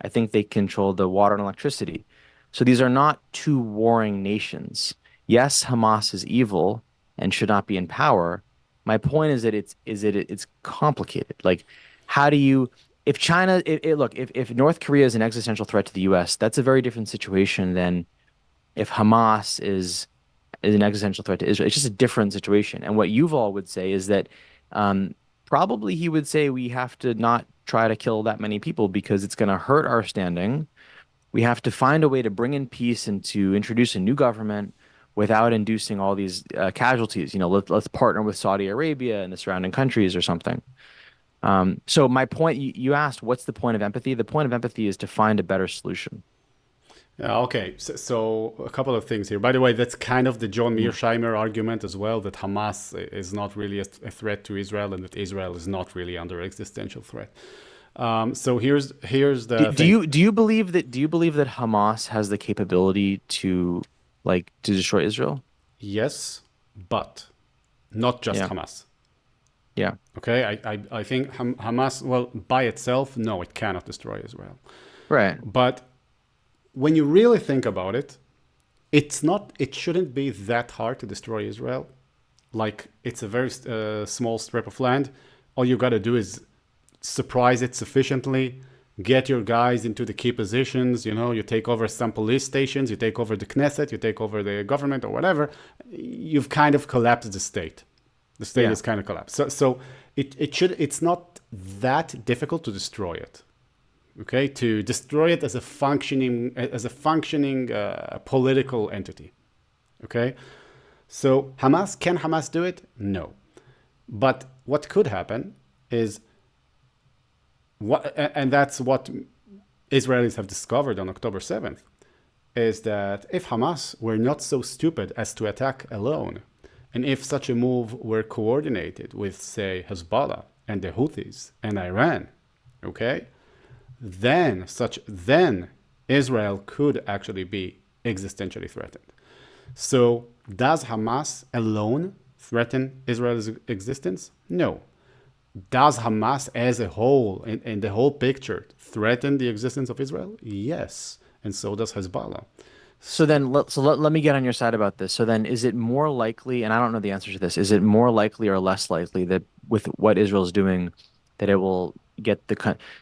I think they control the water and electricity. So these are not two warring nations. Yes, Hamas is evil and should not be in power. My point is that it's complicated. Like, how do you if China look if North Korea is an existential threat to the U.S., that's a very different situation than if Hamas is an existential threat to Israel. It's just a different situation. And what Yuval would say is that um, probably he would say we have to not try to kill that many people because it's going to hurt our standing. We have to find a way to bring in peace and to introduce a new government without inducing all these casualties. Let's partner with Saudi Arabia and the surrounding countries or something. So my point, you asked, what's the point of empathy? The point of empathy is to find a better solution. Yeah, okay. So a couple of things here. By the way, that's kind of the John Mm. Mearsheimer argument as well, that Hamas is not really a threat to Israel and that Israel is not really under existential threat. So here's Do, the do thing. you do you believe that Hamas has the capability to destroy Israel? Yes, but not just Yeah. Hamas. Yeah. Okay, I think Hamas, well, by itself, no, it cannot destroy Israel. Right. But when you really think about it, it shouldn't be that hard to destroy Israel. Like, it's a very small strip of land. All you got to do is surprise it sufficiently, get your guys into the key positions. You take over some police stations, you take over the Knesset, you take over the government or whatever. You've kind of collapsed the state. The state Yeah. is kind of collapsed. So it's not that difficult to destroy it. Okay, to destroy it as a functioning political entity. Okay, so can Hamas do it? No. But what could happen is and that's what Israelis have discovered on October 7th, is that if Hamas were not so stupid as to attack alone, and if such a move were coordinated with, say, Hezbollah and the Houthis and Iran, okay, then Israel could actually be existentially threatened. So does Hamas alone threaten Israel's existence? No. Does Hamas as a whole, in the whole picture, threaten the existence of Israel? Yes. And so does Hezbollah. Let me get on your side about this. So then is it more likely, and I don't know the answer to this, is it more likely or less likely that with what Israel's doing that it will get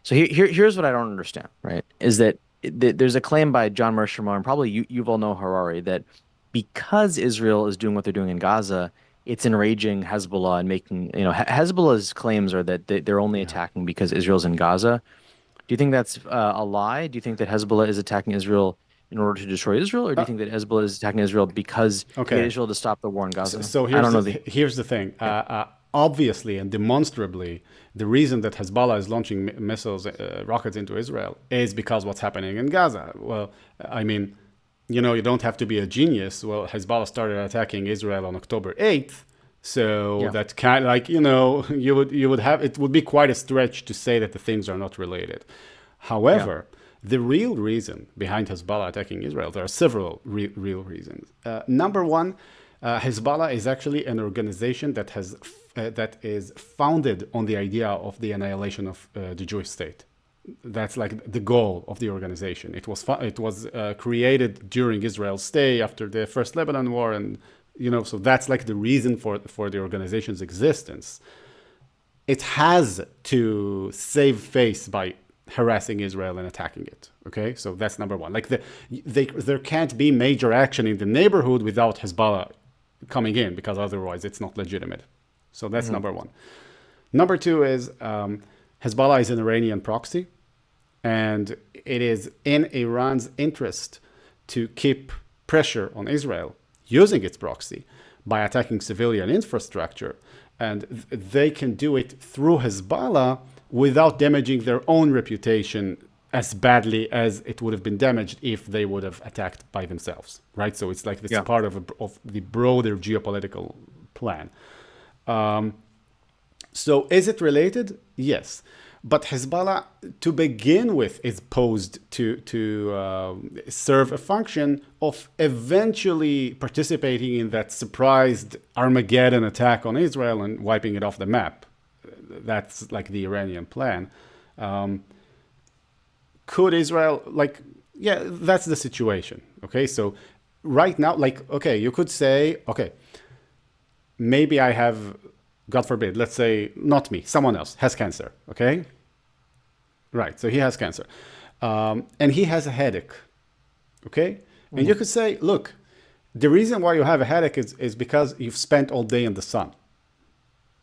so here's what I don't understand, right? Is that there's a claim by John Mearsheimer and probably Yuval Noah Harari that because Israel is doing what they're doing in Gaza, it's enraging Hezbollah and making, Hezbollah's claims are that they're only Yeah. attacking because Israel's in Gaza. Do you think that's a lie? Do you think that Hezbollah is attacking Israel in order to destroy Israel, or do you Uh, think that Hezbollah is attacking Israel because to get okay. Israel to stop the war in So, Gaza? so I here's don't know the the here's the thing. yeah. Obviously and demonstrably, the reason that Hezbollah is launching missiles, rockets into Israel, is because what's happening in Gaza. Well, I mean, you don't have to be a genius. Well, Hezbollah started attacking Israel on October 8th. So Yeah. that kind of like, you would have, it would be quite a stretch to say that the things are not related. Yeah. However, the real reason behind Hezbollah attacking Israel, there are several real reasons. Number one, Hezbollah is actually an organization that is founded on the idea of the annihilation of the Jewish state. That's like the goal of the organization. It was created during Israel's stay after the first Lebanon war, and so that's like the reason for the organization's existence. It has to save face by harassing Israel and attacking it. Okay, so that's number one. Like there can't be major action in the neighborhood without Hezbollah coming in, because otherwise it's not legitimate. So that's number one. Number two is Hezbollah is an Iranian proxy, and it is in Iran's interest to keep pressure on Israel using its proxy by attacking civilian infrastructure. And they can do it through Hezbollah without damaging their own reputation as badly as it would have been damaged if they would have attacked by themselves, right? So it's like this part of the broader geopolitical plan. So is it related? Yes. But Hezbollah, to begin with, is posed to serve a function of eventually participating in that surprised Armageddon attack on Israel and wiping it off the map. That's like the Iranian plan. Could Israel, that's the situation. Okay, so right now, you could say, maybe I have, God forbid, let's say not me, someone else has cancer, okay? Right, so he has cancer. And he has a headache, okay? And you could say, look, the reason why you have a headache is because you've spent all day in the sun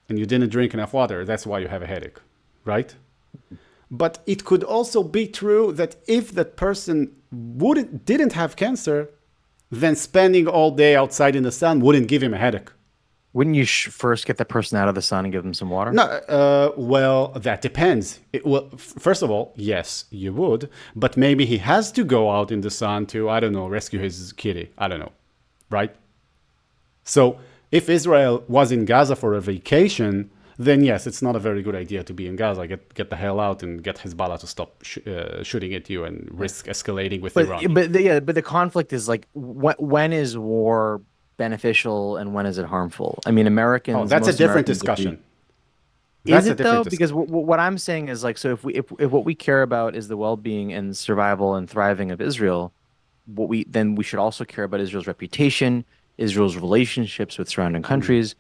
and you didn't drink enough water. That's why you have a headache, right? But it could also be true that if that person didn't have cancer, then spending all day outside in the sun wouldn't give him a headache. Wouldn't you first get that person out of the sun and give them some water? No, well, that depends. First of all, yes, you would, but maybe he has to go out in the sun to, I don't know, rescue his kitty. I don't know, right? So if Israel was in Gaza for a vacation, then yes, it's not a very good idea to be in Gaza. Get the hell out and get Hezbollah to stop shooting at you and risk escalating with Iran. But the conflict is like, when is war beneficial and when is it harmful? I mean, Americans. Oh, that's a different discussion. Is it though? Because what I'm saying is like, so if what we care about is the well-being and survival and thriving of Israel, then we should also care about Israel's reputation, Israel's relationships with surrounding countries.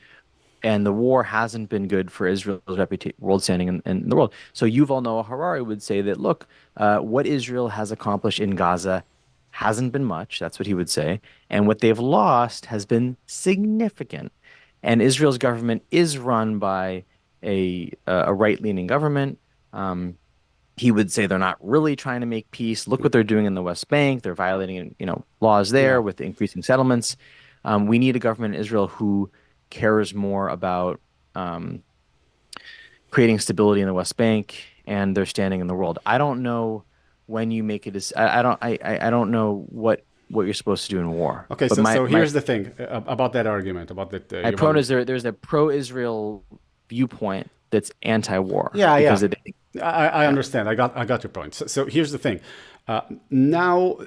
And the war hasn't been good for Israel's world standing in the world. So Yuval Noah Harari would say that, look, what Israel has accomplished in Gaza hasn't been much. That's what he would say. And what they've lost has been significant. And Israel's government is run by a right-leaning government. He would say they're not really trying to make peace. Look what they're doing in the West Bank. They're violating, laws there with increasing settlements. We need a government in Israel who cares more about creating stability in the West Bank and their standing in the world. I don't know when you make it. I don't know what you're supposed to do in war. Okay, but so here's the thing about that argument about that. There's a pro-Israel viewpoint that's anti-war. Yeah. I understand. I got your point. So here's the thing. Now,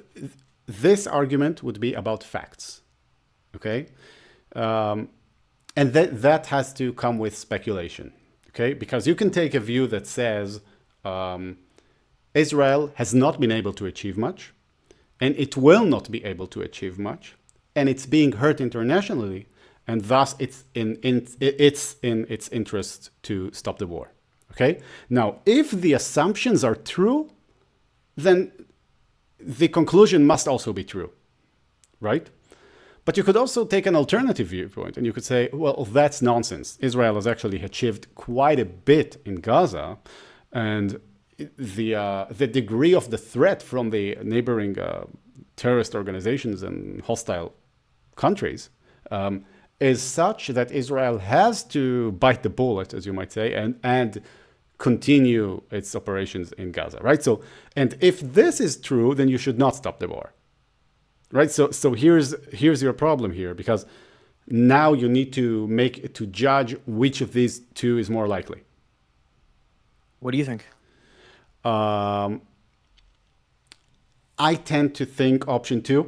this argument would be about facts. Okay. And that has to come with speculation, okay? Because you can take a view that says Israel has not been able to achieve much, and it will not be able to achieve much, and it's being hurt internationally, and thus it's in its interest to stop the war, okay? Now, if the assumptions are true, then the conclusion must also be true, right? But you could also take an alternative viewpoint and you could say, well, that's nonsense. Israel has actually achieved quite a bit in Gaza, and the degree of the threat from the neighboring terrorist organizations and hostile countries is such that Israel has to bite the bullet, as you might say, and continue its operations in Gaza, right? So, and if this is true, then you should not stop the war. Right, so here's your problem here, because now you need to judge which of these two is more likely. What do you think? I tend to think option 2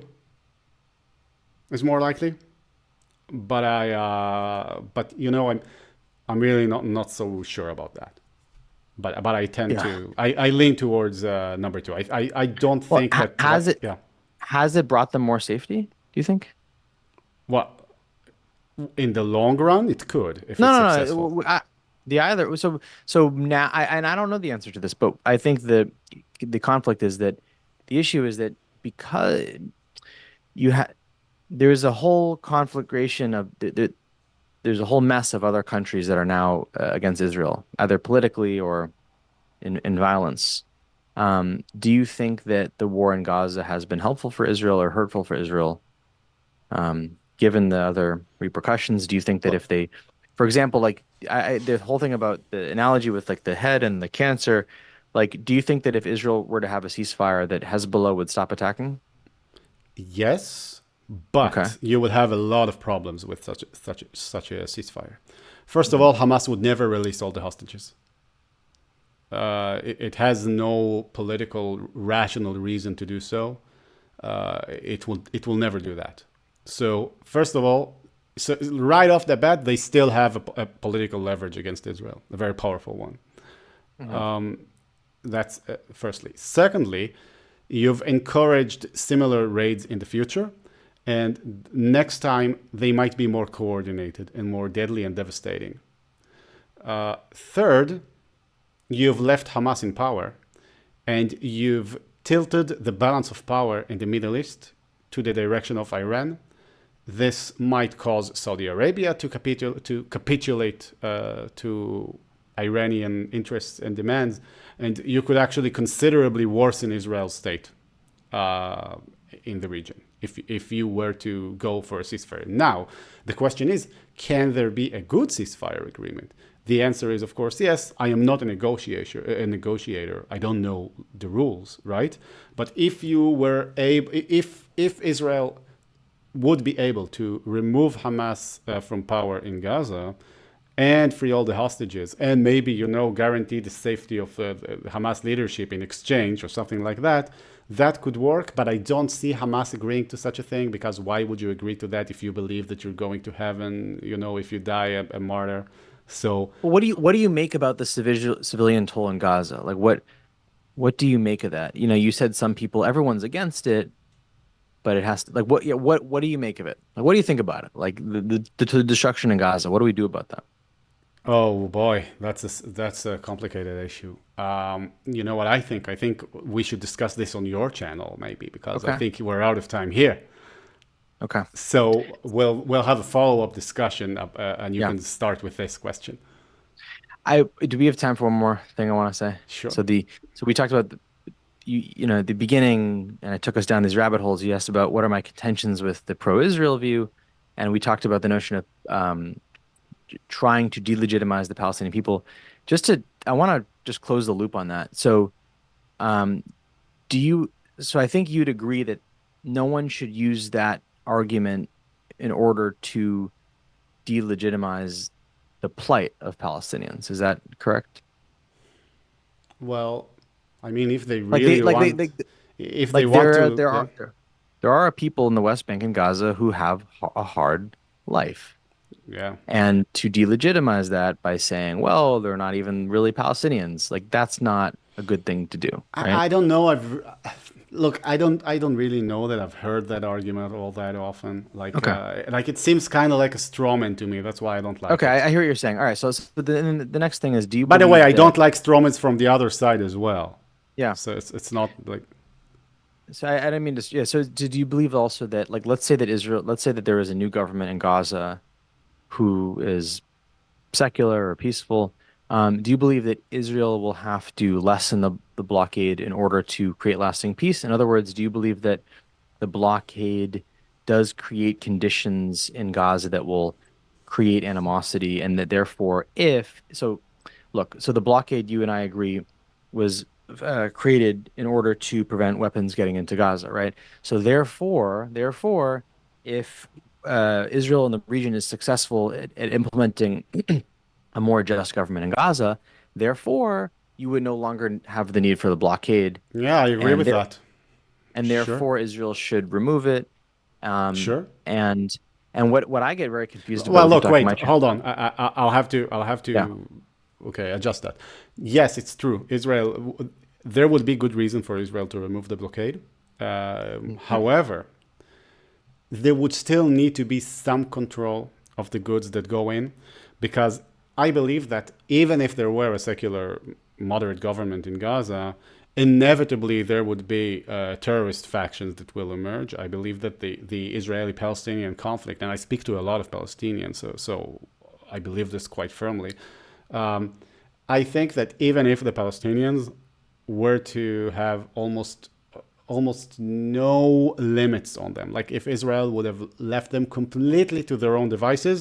is more likely. but you know, I'm really not so sure about that. But I tend Yeah. to I lean towards number two. I don't Well, think that yeah. has it brought them more safety, do you think? Well, in the long run, it could if No, it's no, no. successful. The either so now and I don't know the answer to this, but I think the conflict is that the issue is that because you have there's a whole conflagration of there's a whole mess of other countries that are now against Israel, either politically or in violence. Do you think that the war in Gaza has been helpful for Israel or hurtful for Israel? Given the other repercussions, do you think that Well, if they, for example, like the whole thing about the analogy with like the head and the cancer, like, do you think that if Israel were to have a ceasefire, that Hezbollah would stop attacking? yes, Okay. but you would have a lot of problems with such a ceasefire. First of Mhm. all, Hamas would never release all the hostages. It has no political rational reason to do so. It will never do that. So first of all, so right off the bat, they still have a political leverage against Israel, a very powerful one. Mhm. That's firstly. Secondly, you've encouraged similar raids in the future, and next time they might be more coordinated and more deadly and devastating. Third, you've left Hamas in power, and you've tilted the balance of power in the Middle East to the direction of Iran. This might cause Saudi Arabia to capitulate to Iranian interests and demands, and you could actually considerably worsen Israel's state uh, in the region if you were to go for a ceasefire. Now, the question is, can there be a good ceasefire agreement? The answer is, of course, yes. I am not a negotiator. I don't know the rules, right? But if you were able, if Israel would be able to remove Hamas from power in Gaza and free all the hostages and maybe guarantee the safety of the Hamas leadership in exchange or something like that, that could work. But I don't see Hamas agreeing to such a thing, because why would you agree to that if you believe that you're going to heaven, if you die a martyr? So Well, what do you make about the civilian toll in Gaza? Like what do you make of that? You know, you said some people, everyone's against it, but it has to like what yeah, what do you make of it? Like what do you think about it? Like the destruction in Gaza. What do we do about that? oh boy, that's a complicated issue. You know what I think? I think we should discuss this on your channel maybe, because I Okay. think we're out of time here. Okay. So we'll have a follow up discussion, and you Yeah. can start with this question. I do we have time for one more thing I want to say? Sure. So we talked about you know, the beginning, and it took us down these rabbit holes. You asked about what are my contentions with the pro-Israel view, and we talked about the notion of trying to delegitimize the Palestinian people. I want to just close the loop on that. So, um, do you? So I think you'd agree that no one should use that argument in order to delegitimize the plight of Palestinians. Is that correct? Well, I mean, if they Like really want, they if they like want to, yeah, there are people in the West Bank and Gaza who have a hard life. yeah. And to delegitimize that by saying, well, they're not even really Palestinians, like that's not a good thing to do, right? I don't know. Look. I don't really know that I've heard that argument all that often. Okay. Like it seems kind of like a straw man to me. That's why I don't like Okay, it. I hear what you're saying. All right, so the next thing is, do you By the way, believe I that? don't like strawmans from the other side as well. Yeah. So it's not like So I didn't mean to. Yeah. So did you believe also that, like, let's say that there is a new government in Gaza who is secular or peaceful. Do you believe that Israel will have to lessen the blockade in order to create lasting peace? In other words, do you believe that the blockade does create conditions in Gaza that will create animosity, and that therefore, if so, look, so the blockade, you and I agree, was created in order to prevent weapons getting into Gaza, right? So therefore, if Israel and the region is successful at implementing a more just government in Gaza, therefore you would no longer have the need for the blockade, yeah, I agree and with there that. and Sure, therefore Israel should remove it. Um, sure. and And what I get very confused about Well, with you look, talking wait, my channel. hold on. Yeah. Okay, adjust that. Yes, it's true. There would be good reason for Israel to remove the blockade. Mhm. However, there would still need to be some control of the goods that go in, because I believe that even if there were a secular, moderate government in Gaza, inevitably there would be terrorist factions that will emerge. I believe that the Israeli-Palestinian conflict, and I speak to a lot of Palestinians, so I believe this quite firmly. Um, I think that even if the Palestinians were to have almost no limits on them, like if Israel would have left them completely to their own devices,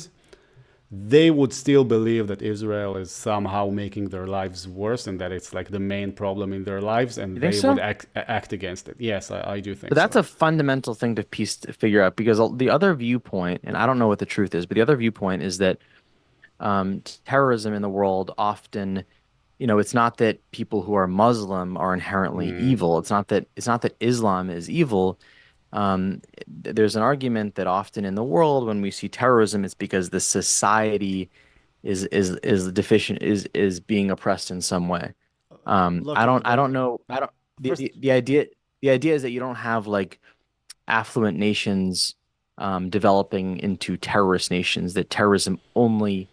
they would still believe that Israel is somehow making their lives worse and that it's like the main problem in their lives, You and think they would so? act against it. Yes, I do But think that's so. a fundamental thing to figure out because the other viewpoint, and I don't know what the truth is, but the other viewpoint is that terrorism in the world often, it's not that people who are Muslim are inherently evil. It's not that Islam is evil. There's an argument that often in the world when we see terrorism, it's because the society is deficient, is being oppressed in some way. I Look, don't I don't know. I don't first, the idea is that you don't have like affluent nations developing into terrorist nations, that terrorism only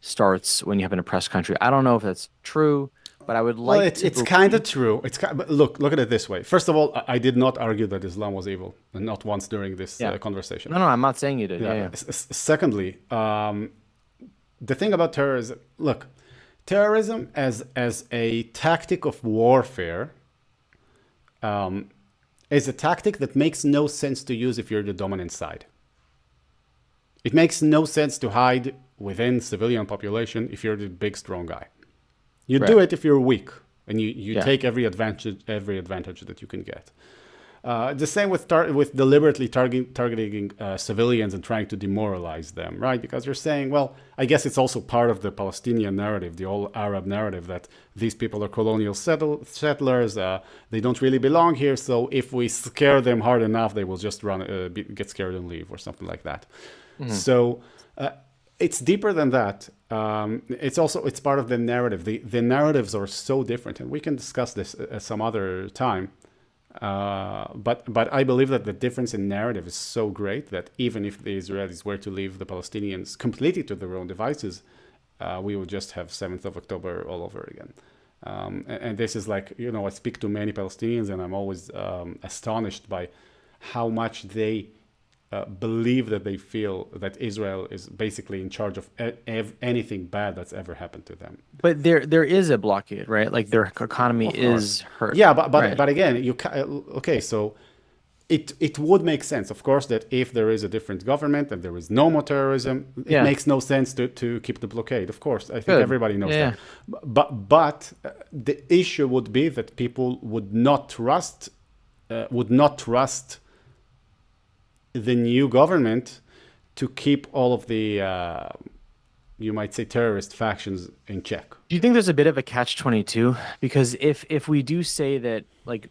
starts when you have an oppressed country. I don't know if that's true, but I would well, like it's to it's kind of believe. true. But look at it this way. First of all, I did not argue that Islam was evil, and not once during this Yeah. conversation. No, no, I'm not saying you did. Yeah, Yeah. yeah. Secondly, the thing about terrorism, look, terrorism as a tactic of warfare is a tactic that makes no sense to use if you're the dominant side. It makes no sense to hide within civilian population if you're the big strong guy. You do Right. it if you're weak, and you Yeah. take every advantage that you can get. The same with deliberately targeting civilians and trying to demoralize them, right? Because you're saying, well, I guess it's also part of the Palestinian narrative, the all Arab narrative, that these people are colonial settlers. They don't really belong here. So if we scare them hard enough, they will just get scared and leave, or something like that. Hmm. So it's deeper than that. It's part of the narrative. The narratives are so different, and we can discuss this at some other time. But I believe that the difference in narrative is so great that even if the Israelis were to leave the Palestinians completely to their own devices, we would just have 7th of October all over again. And this is like, I speak to many Palestinians, and I'm always astonished by how much they believe that they feel that Israel is basically in charge of anything bad that's ever happened to them. But there is a blockade, right? Like their economy Of course. is hurt. Yeah, but Right. but again, okay, so it would make sense, of course, that if there is a different government and there is no more terrorism, it Yeah. makes no sense to keep the blockade. Of course, I think Good. everybody knows that. Yeah. But the issue would be that people would not trust the new government to keep all of the you might say terrorist factions in check. Do you think there's a bit of a catch-22? Because if we do say that like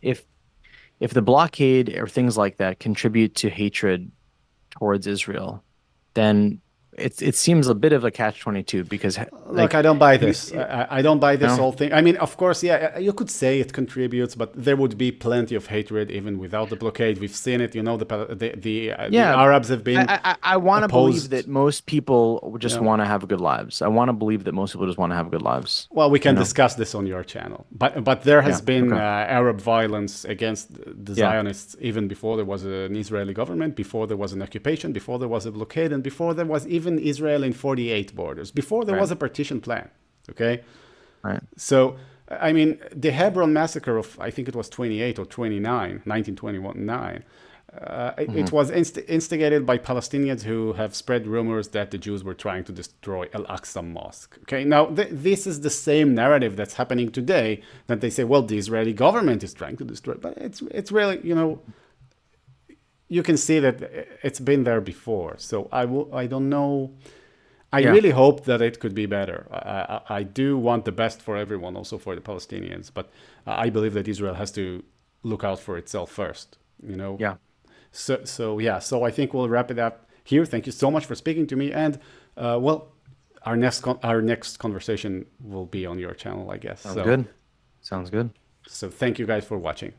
if if the blockade or things like that contribute to hatred towards Israel, then it seems a bit of a catch-22 because Look, like I don't buy you, this. I don't buy this no. whole thing. I mean, of course, yeah, you could say it contributes, but there would be plenty of hatred even without the blockade. We've seen it. The Yeah, Arabs have been I want to believe that opposed. most people just Yeah. want to have good lives. I want to believe that most people just want to have good lives, Well, we you can know? discuss this on your channel, but there Yeah. has been Okay. Arab violence against the Yeah. Zionists even before there was an Israeli government, before there was an occupation, before there was a blockade, and before there was even Israel in 48 borders, before there Right. was a partition plan. Okay, Right. so I mean the Hebron massacre of I think it was 28 or 29, 1921, 9. Hmm. It was instigated by Palestinians who have spread rumors that the Jews were trying to destroy Al-Aqsa Mosque. Okay, now this is the same narrative that's happening today. That they say, well, the Israeli government is trying to destroy, but it's really, you can see that it's been there before. So I don't know. I Yeah. really hope that it could be better. I do want the best for everyone, also for the Palestinians, but I believe that Israel has to look out for itself first. Yeah. So yeah. So I think we'll wrap it up. here. Thank you so much for speaking to me. And well, our next conversation will be on your channel, I guess. Sounds good. Sounds good. So thank you guys for watching.